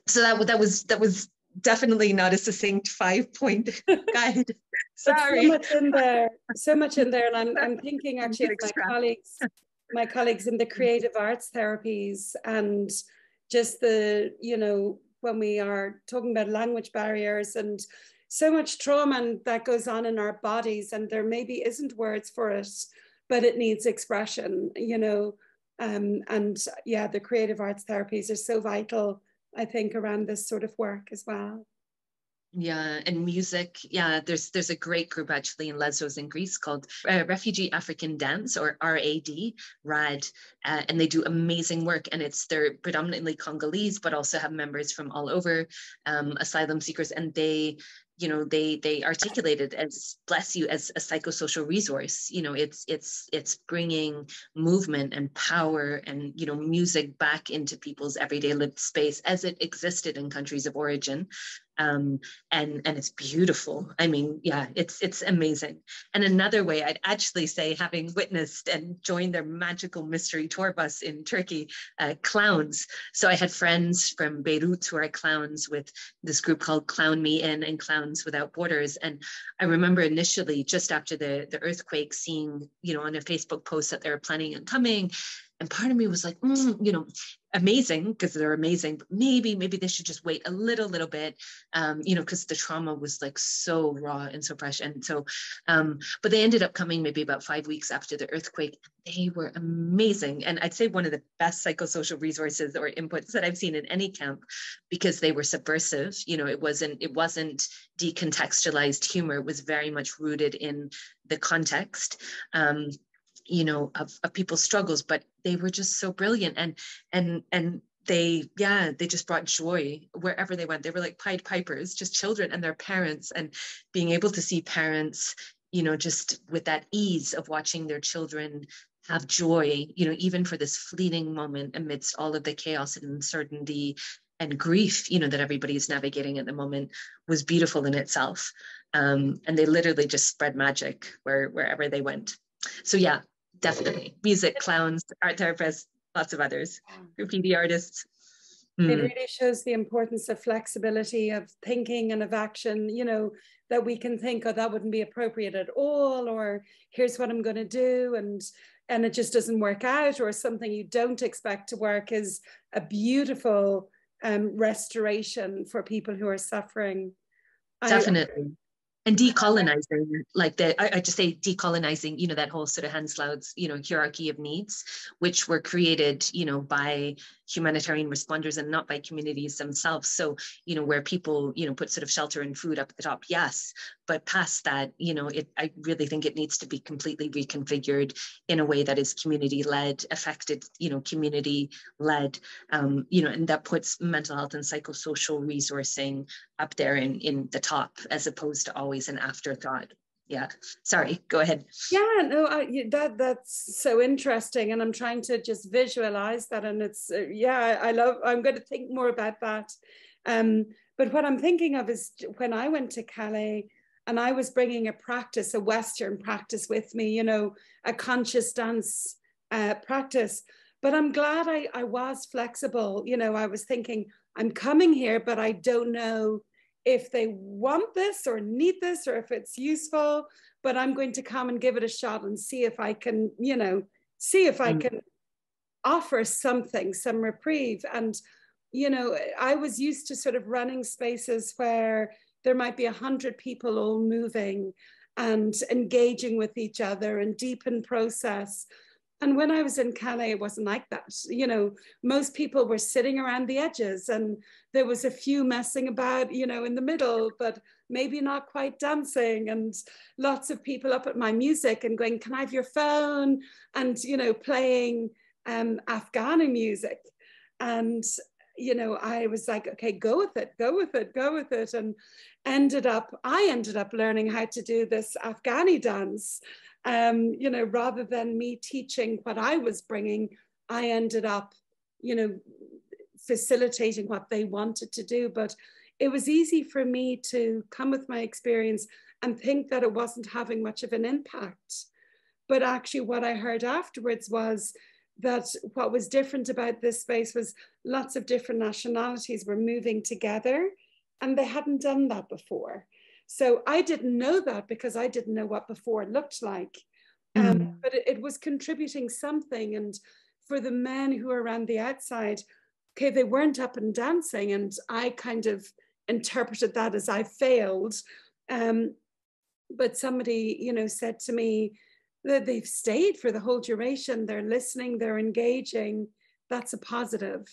so that was definitely not a succinct 5-point guide. Sorry. So much in there, and I'm thinking actually of my colleagues in the creative arts therapies, and just when we are talking about language barriers and so much trauma that goes on in our bodies, and there maybe isn't words for it, but it needs expression, and yeah, the creative arts therapies are so vital, I think, around this sort of work as well. Yeah, and music. Yeah, there's a great group actually in Lesbos in Greece called Refugee African Dance, or RAD, and they do amazing work. And they're predominantly Congolese, but also have members from all over, asylum seekers, and they articulate it as, bless you, as a psychosocial resource. It's bringing movement and power and music back into people's everyday lived space as it existed in countries of origin. And it's beautiful. I mean, yeah, it's amazing. And another way, I'd actually say, having witnessed and joined their magical mystery tour bus in Turkey, clowns. So I had friends from Beirut who are clowns with this group called Caoimhe and Clowns Without Borders. And I remember initially, just after the earthquake, seeing, on a Facebook post that they were planning on coming. And part of me was like, amazing, because they're amazing, but maybe they should just wait a little bit, because the trauma was like so raw and so fresh. And so, but they ended up coming maybe about 5 weeks after the earthquake. They were amazing. And I'd say one of the best psychosocial resources or inputs that I've seen in any camp, because they were subversive. It wasn't decontextualized humor. It was very much rooted in the context. Of people's struggles, but they were just so brilliant, and they just brought joy wherever they went. They were like Pied Pipers, just children and their parents, and being able to see parents, just with that ease of watching their children have joy, even for this fleeting moment amidst all of the chaos and uncertainty and grief, that everybody is navigating at the moment, was beautiful in itself. And they literally just spread magic wherever they went. So yeah, definitely. Music, clowns, art therapists, lots of others, graffiti artists. It really shows the importance of flexibility of thinking and of action, that we can think, oh, that wouldn't be appropriate at all, or here's what I'm going to do, and it just doesn't work out, or something you don't expect to work is a beautiful restoration for people who are suffering. Definitely. And decolonizing, like I just say decolonizing, that whole sort of Hansloud's, hierarchy of needs, which were created, by humanitarian responders and not by communities themselves. So, where people, put sort of shelter and food up at the top, yes, but past that, I really think it needs to be completely reconfigured in a way that is community-led, affected, community-led, and that puts mental health and psychosocial resourcing up there in the top, as opposed to always an afterthought. Yeah, sorry, go ahead. Yeah, no, that's so interesting, and I'm trying to just visualize that, and it's I'm going to think more about that. But what I'm thinking of is when I went to Calais, and I was bringing a Western practice with me, a conscious dance practice. But I'm glad I was flexible. I was thinking, I'm coming here, but I don't know if they want this or need this, or if it's useful, but I'm going to come and give it a shot and see if I can, can offer something, some reprieve. And, I was used to sort of running spaces where there might be 100 people all moving and engaging with each other and deep in process. And when I was in Calais, it wasn't like that. You know, most people were sitting around the edges, and there was a few messing about, you know, in the middle, but maybe not quite dancing, and lots of people up at my music and going, can I have your phone? And, you know, playing Afghani music. And, you know, I was like, okay, go with it, go with it, go with it. And I ended up learning how to do this Afghani dance. You know, rather than me teaching what I was bringing, I ended up, you know, facilitating what they wanted to do. But it was easy for me to come with my experience and think that it wasn't having much of an impact. But actually what I heard afterwards was that what was different about this space was lots of different nationalities were moving together, and they hadn't done that before. So I didn't know that because I didn't know what before looked like. But it was contributing something. And for the men who were around the outside, okay, they weren't up and dancing. And I kind of interpreted that as I failed. But somebody, you know, said to me that they've stayed for the whole duration. They're listening, they're engaging. That's a positive,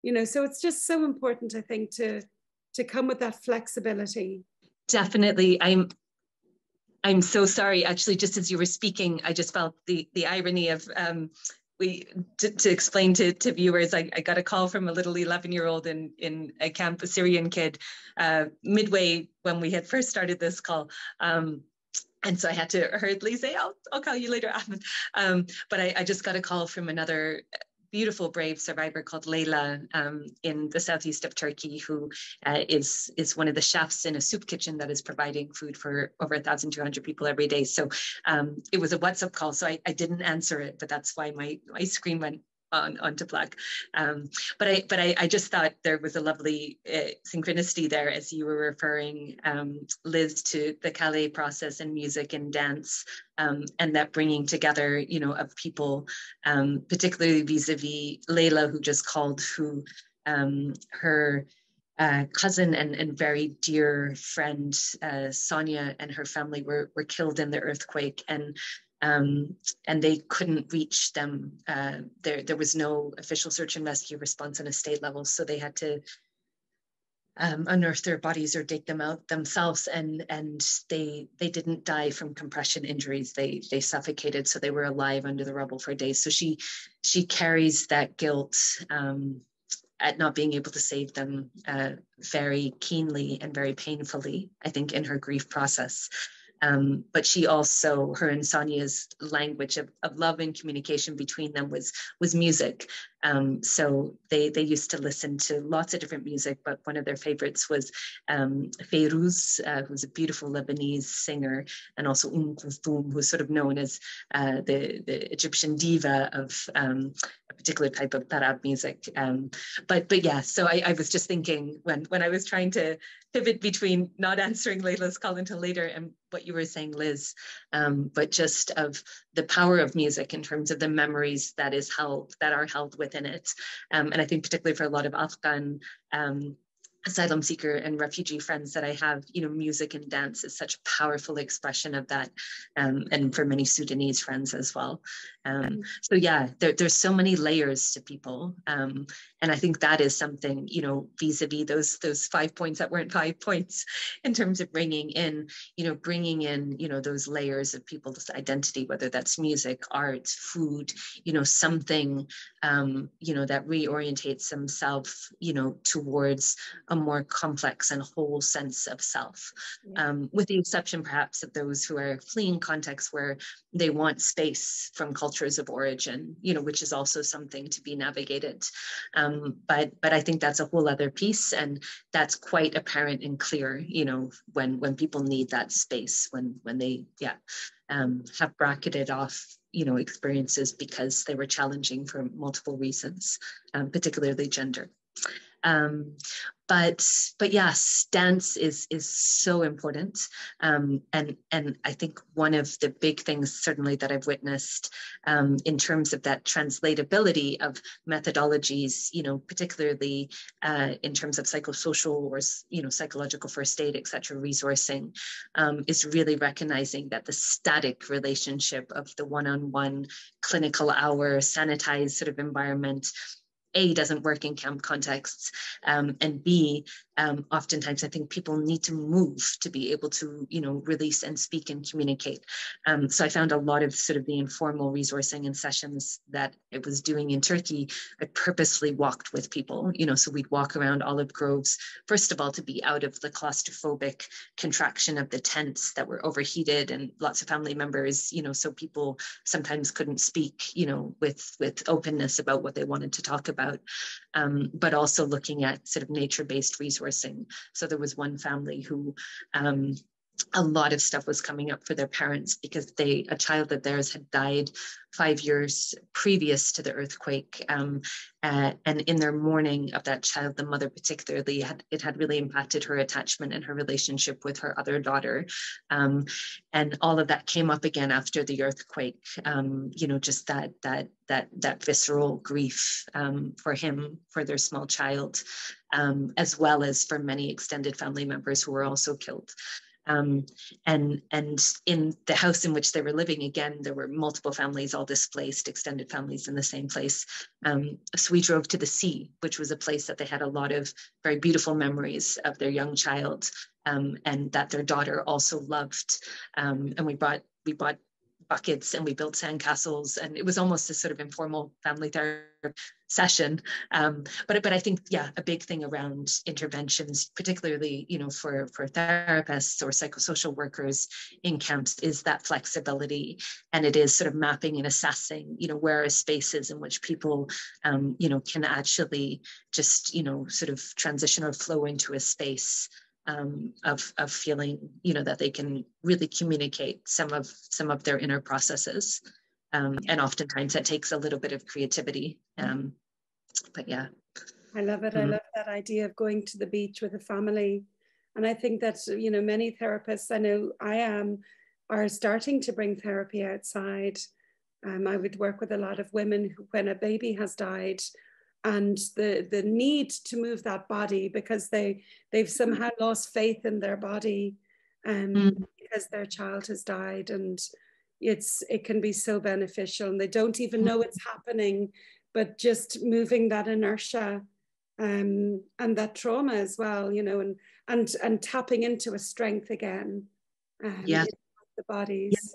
you know. So it's just so important, I think, to come with that flexibility. Definitely. I'm so sorry. Actually, just as you were speaking, I just felt the irony of to explain to viewers, I got a call from a little 11-year-old in a camp, a Syrian kid, midway when we had first started this call. And so I had to hurriedly say, I'll call you later, Ahmed. But I just got a call from another beautiful, brave survivor called Layla in the southeast of Turkey, who is one of the chefs in a soup kitchen that is providing food for over 1,200 people every day. So it was a WhatsApp call, so I didn't answer it, but that's why my screen went onto black. But I just thought there was a lovely synchronicity there as you were referring, Liz, to the Calais process and music and dance, and that bringing together, you know, of people, particularly vis-a-vis Layla, who just called, who her cousin and very dear friend Sonia and her family were killed in the earthquake, and they couldn't reach them. There was no official search and rescue response on a state level, so they had to unearth their bodies or dig them out themselves, and they didn't die from compression injuries. They suffocated, so they were alive under the rubble for days. So she carries that guilt at not being able to save them very keenly and very painfully, I think, in her grief process. But she also, her and Sonia's language of love and communication between them was music. So they used to listen to lots of different music, but one of their favorites was Fayrouz, who's a beautiful Lebanese singer, and also Kulthum, who's sort of known as the Egyptian diva of a particular type of tarab music. But yeah, so I was just thinking when I was trying to pivot between not answering Layla's call until later and what you were saying, Liz, but just of the power of music in terms of the memories that are held within it. And I think particularly for a lot of Afghan asylum seeker and refugee friends that I have, you know, music and dance is such a powerful expression of that, and for many Sudanese friends as well. So yeah, there's so many layers to people, and I think that is something, you know, vis-a-vis those 5 points that weren't 5 points in terms of bringing in, you know, those layers of people's identity, whether that's music, art, food, you know, something, you know, that reorientates themselves, you know, towards a more complex and whole sense of self, with the exception perhaps of those who are fleeing contexts where they want space from cultures of origin, you know, which is also something to be navigated. But I think that's a whole other piece, and that's quite apparent and clear, you know, when people need that space, when they have bracketed off, you know, experiences because they were challenging for multiple reasons, particularly gender. but yes, dance is so important. And I think one of the big things certainly that I've witnessed in terms of that translatability of methodologies, particularly in terms of psychosocial or psychological first aid, et cetera, resourcing, is really recognizing that the static relationship of the one-on-one clinical hour sanitized sort of environment, A, doesn't work in camp contexts, and B, oftentimes I think people need to move to be able to, release and speak and communicate. So I found a lot of sort of the informal resourcing and sessions that I was doing in Turkey. I purposely walked with people, so we'd walk around olive groves, first of all, to be out of the claustrophobic contraction of the tents that were overheated and lots of family members, so people sometimes couldn't speak, with openness about what they wanted to talk about. But also looking at sort of nature-based resourcing. So there was one family who a lot of stuff was coming up for their parents because a child of theirs had died 5 years previous to the earthquake. And in their mourning of that child, the mother particularly, had really impacted her attachment and her relationship with her other daughter. And all of that came up again after the earthquake, just that visceral grief for him, for their small child, as well as for many extended family members who were also killed. And in the house in which they were living, again, there were multiple families, all displaced, extended families in the same place. So we drove to the sea, which was a place that they had a lot of very beautiful memories of their young child, and that their daughter also loved. And we bought buckets and we built sandcastles, and it was almost a sort of informal family therapy session. But I think, a big thing around interventions, particularly, for therapists or psychosocial workers in camps, is that flexibility. And it is sort of mapping and assessing, where are spaces in which people, can actually just, sort of transition or flow into a space of feeling, that they can really communicate some of their inner processes. And oftentimes that takes a little bit of creativity. But yeah. I love it. I love that idea of going to the beach with a family. And I think that, many therapists, I know I am, are starting to bring therapy outside. I would work with a lot of women who, when a baby has died, and the need to move that body because they've somehow lost faith in their body because their child has died, and it can be so beneficial, and they don't even know it's happening, but just moving that inertia and that trauma as well, and tapping into a strength again. The bodies.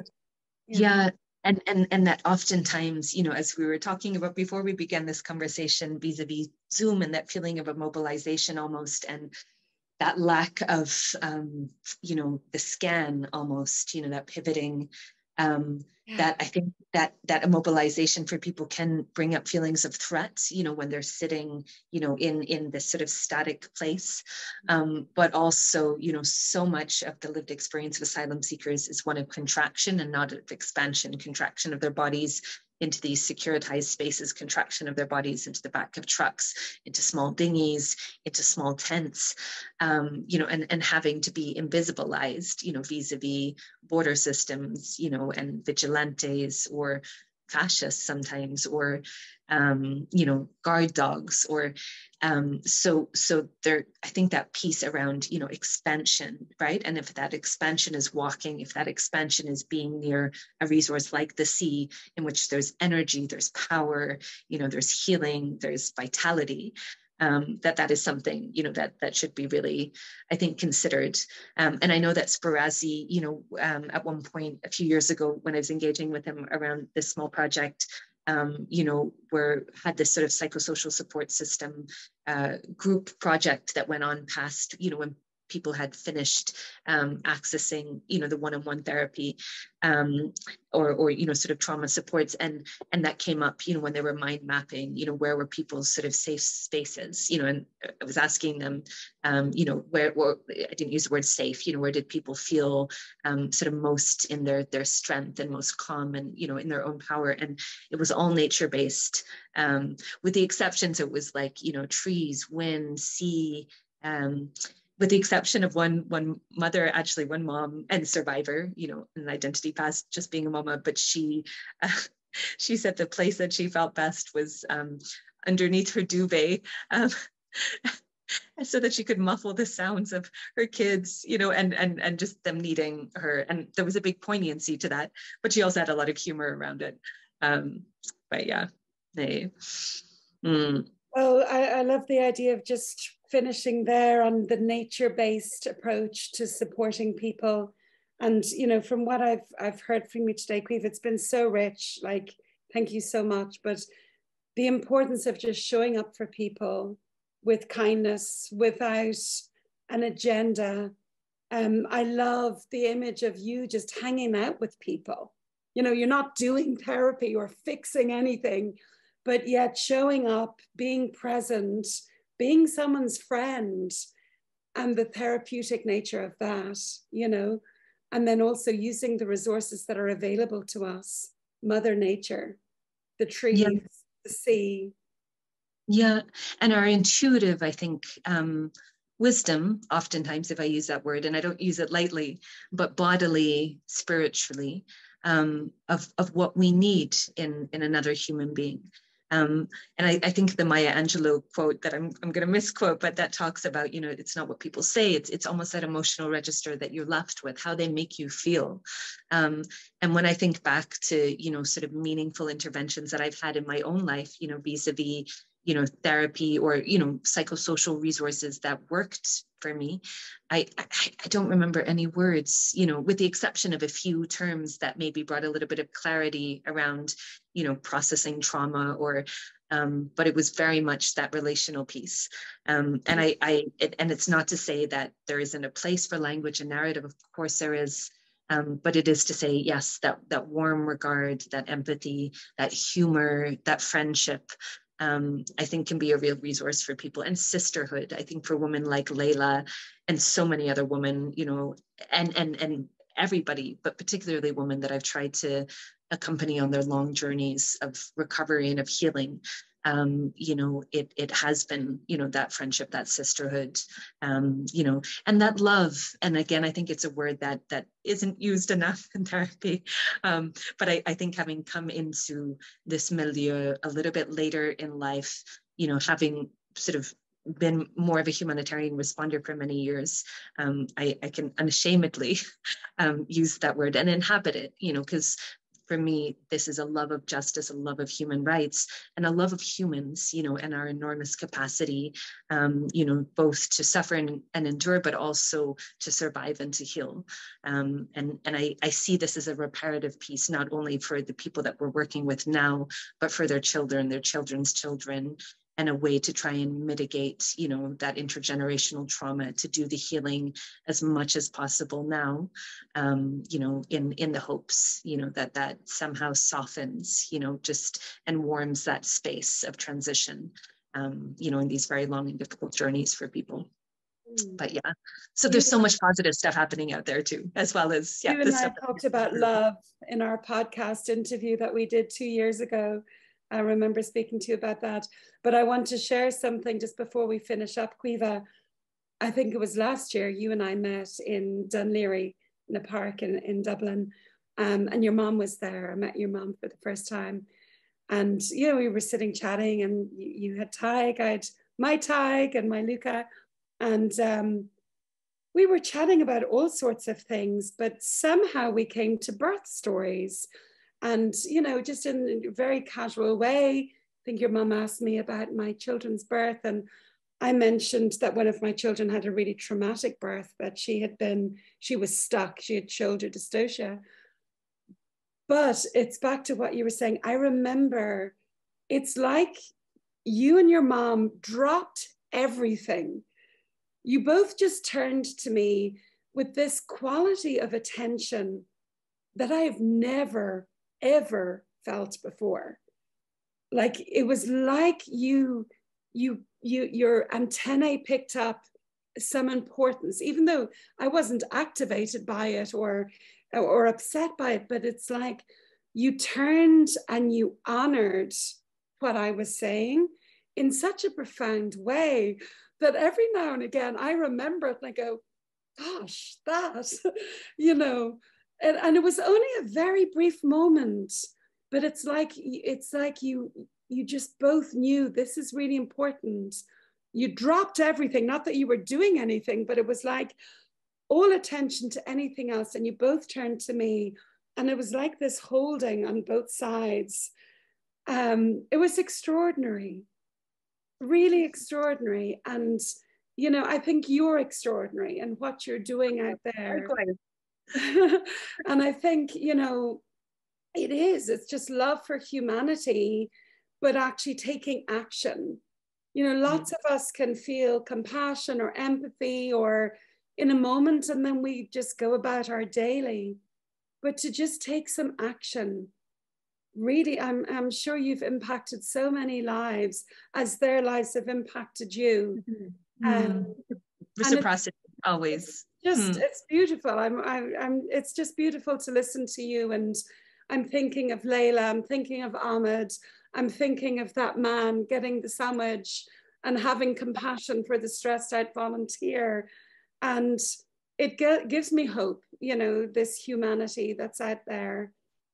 Yeah. And that oftentimes, as we were talking about before we began this conversation, vis-a-vis Zoom, and that feeling of immobilization almost, and that lack of, the scan almost, that pivoting, that I think that immobilization for people can bring up feelings of threat, when they're sitting, in this sort of static place. But also, so much of the lived experience of asylum seekers is one of contraction and not of expansion, contraction of their bodies into these securitized spaces, contraction of their bodies into the back of trucks, into small dinghies, into small tents, and having to be invisibilized, vis-a-vis border systems, and vigilantes or fascists sometimes, or, guard dogs, or so there, I think that piece around, expansion, right? And if that expansion is walking, if that expansion is being near a resource like the sea, in which there's energy, there's power, there's healing, there's vitality, that is something, that should be really, I think, considered. And I know that Sparazzi, at one point a few years ago, when I was engaging with him around this small project, had this sort of psychosocial support system group project that went on past, when people had finished accessing, the one-on-one therapy, or sort of trauma supports, and that came up, when they were mind mapping, where were people's sort of safe spaces, and I was asking them, where I didn't use the word safe, where did people feel sort of most in their strength and most calm and, in their own power, and it was all nature-based, with the exceptions, it was like, trees, wind, sea, With the exception of one mother, actually one mom and survivor, you know, an identity past just being a mama, but she said the place that she felt best was underneath her duvet, so that she could muffle the sounds of her kids, you know, and just them needing her. And there was a big poignancy to that, but she also had a lot of humor around it. But yeah, they. Well, I love the idea of just finishing there on the nature-based approach to supporting people. And, you know, from what I've heard from you today, Caoimhe, it's been so rich. Like, thank you so much. But the importance of just showing up for people with kindness, without an agenda. I love the image of you just hanging out with people. You know, you're not doing therapy or fixing anything, but yet showing up, being present, being someone's friend, and the therapeutic nature of that, you know, and then also using the resources that are available to us, Mother Nature, the trees, yeah, the sea. Yeah, and our intuitive, I think, wisdom, oftentimes, if I use that word, and I don't use it lightly, but bodily, spiritually, of what we need in another human being. And I think the Maya Angelou quote that I'm going to misquote, but that talks about, you know, it's not what people say, it's almost that emotional register that you're left with, how they make you feel. And when I think back to, you know, sort of meaningful interventions that I've had in my own life, you know, vis-a-vis, you know, therapy or, you know, psychosocial resources that worked for me, I don't remember any words, you know, with the exception of a few terms that maybe brought a little bit of clarity around, you know, processing trauma or, but it was very much that relational piece. And it's not to say that there isn't a place for language and narrative, of course there is. But it is to say, yes, that warm regard, that empathy, that humor, that friendship, I think can be a real resource for people. And sisterhood, I think for women like Layla and so many other women, you know, and everybody, but particularly women that I've tried to accompany on their long journeys of recovery and of healing. You know, it has been, you know, that friendship, that sisterhood, you know, and that love. And again, I think it's a word that isn't used enough in therapy. But I think having come into this milieu a little bit later in life, you know, having sort of been more of a humanitarian responder for many years, I can unashamedly use that word and inhabit it, you know, because for me, this is a love of justice, a love of human rights, and a love of humans, you know, and our enormous capacity, you know, both to suffer and endure, but also to survive and to heal. And I see this as a reparative piece, not only for the people that we're working with now, but for their children, their children's children, and a way to try and mitigate, you know, that intergenerational trauma, to do the healing as much as possible now, you know, in the hopes, you know, that somehow softens, you know, just and warms that space of transition, you know, in these very long and difficult journeys for people. But yeah, so there's so much positive stuff happening out there too, as well as, yeah. You and I talked about love in our podcast interview that we did 2 years ago. I remember speaking to you about that, but I want to share something just before we finish up, Caoimhe. I think it was last year you and I met in Dunleary in a park in Dublin, and your mom was there. I met your mom for the first time, and you know, we were sitting chatting, and you had Tig, I had my Tig and my Luca, and we were chatting about all sorts of things, but somehow we came to birth stories. And, you know, just in a very casual way, I think your mum asked me about my children's birth. And I mentioned that one of my children had a really traumatic birth, that she was stuck. She had shoulder dystocia. But it's back to what you were saying. I remember it's like you and your mom dropped everything. You both just turned to me with this quality of attention that I have never ever felt before. Like it was like your antennae picked up some importance, even though I wasn't activated by it or upset by it, but it's like you turned and you honored what I was saying in such a profound way. that every now and again I remember it and I go, gosh, that, you know, and it was only a very brief moment, but it's like you just both knew this is really important. You dropped everything, not that you were doing anything, but it was like all attention to anything else, and you both turned to me, and it was like this holding on both sides. It was extraordinary, really extraordinary. And you know, I think you're extraordinary and what you're doing out there. And I think, you know, it's just love for humanity, but actually taking action. You know, lots of us can feel compassion or empathy or in a moment, and then we just go about our daily. But to just take some action, really, I'm sure you've impacted so many lives as their lives have impacted you. Reciprocity, always. It's beautiful. It's just beautiful to listen to you. And I'm thinking of Layla, I'm thinking of Ahmed, I'm thinking of that man getting the sandwich and having compassion for the stressed out volunteer. And it gives me hope, you know, this humanity that's out there.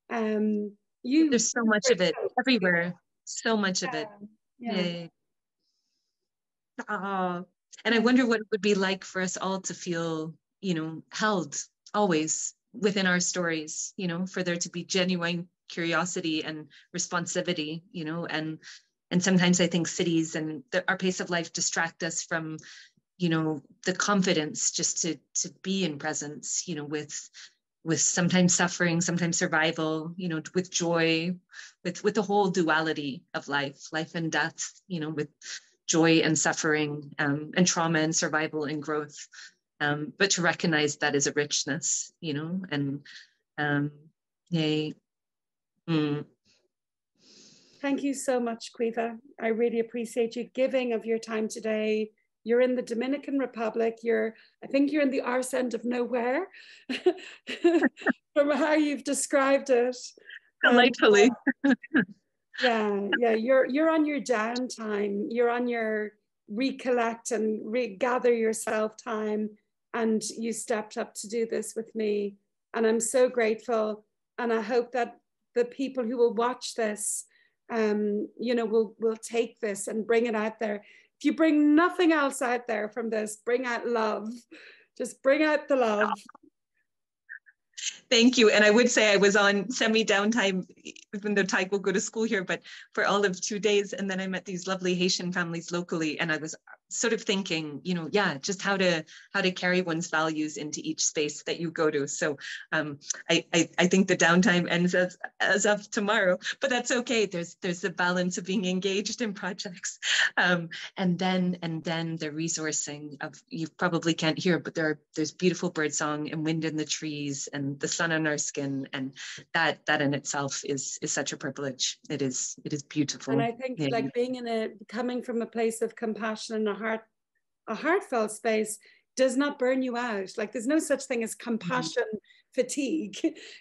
There's so much of it everywhere, so much of it. Yeah. And I wonder what it would be like for us all to feel, you know, held always within our stories, you know, for there to be genuine curiosity and responsivity, you know, and sometimes I think cities and our pace of life distract us from, you know, the confidence just to be in presence, you know, with sometimes suffering, sometimes survival, you know, with joy, with the whole duality of life and death, you know, with joy and suffering, and trauma and survival and growth. But to recognize that as a richness, you know, and Thank you so much, Caoimhe. I really appreciate you giving of your time today. You're in the Dominican Republic. I think you're in the arse end of nowhere from how you've described it. Delightfully. Yeah. You're on your downtime. You're on your recollect and regather yourself time. And you stepped up to do this with me. And I'm so grateful. And I hope that the people who will watch this, you know, will take this and bring it out there. If you bring nothing else out there from this, bring out love. Just bring out the love. Thank you. And I would say I was on semi-downtime, even though Tyke will go to school here, but for all of 2 days. And then I met these lovely Haitian families locally. And I was sort of thinking, you know, just how to carry one's values into each space that you go to. So I think the downtime ends as of tomorrow, but that's okay. There's the balance of being engaged in projects. And then the resourcing of, you probably can't hear, but there's beautiful birdsong and wind in the trees and the sun on our skin. And that in itself is such a privilege. It is beautiful. And I think like coming from a place of compassion and a heartfelt space does not burn you out. Like there's no such thing as compassion fatigue.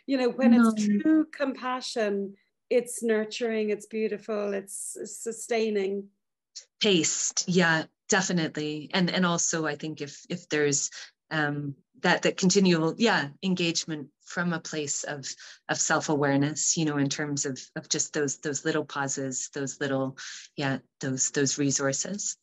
You know, when it's true compassion, it's nurturing, it's beautiful, it's sustaining. Taste, yeah, definitely. And also I think if there's that continual engagement from a place of self-awareness, you know, in terms of just those little pauses, those little those resources.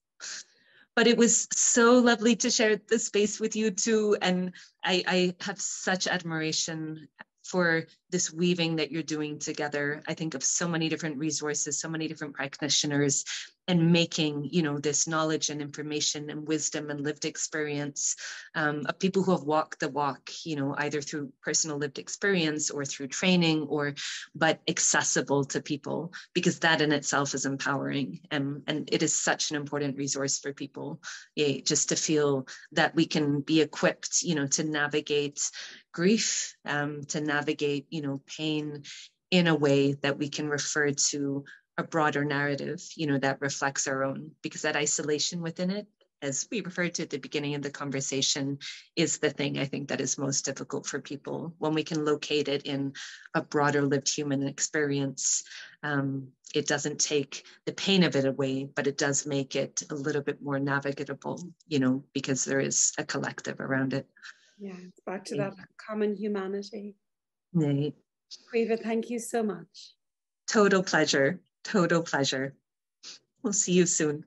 But it was so lovely to share the space with you too, and I have such admiration for this weaving that you're doing together. I think of so many different resources, so many different practitioners, and making, you know, this knowledge and information and wisdom and lived experience of people who have walked the walk, you know, either through personal lived experience or through training, but accessible to people, because that in itself is empowering. And it is such an important resource for people, just to feel that we can be equipped, you know, to navigate grief, to navigate, you know, pain in a way that we can refer to a broader narrative, you know, that reflects our own, because that isolation within it as we referred to at the beginning of the conversation, is the thing I think that is most difficult for people. When we can locate it in a broader lived human experience, it doesn't take the pain of it away, but it does make it a little bit more navigable, you know, because there is a collective around it. Yeah, it's back to that common humanity. Right. Caoimhe, thank you so much. Total pleasure. Total pleasure. We'll see you soon.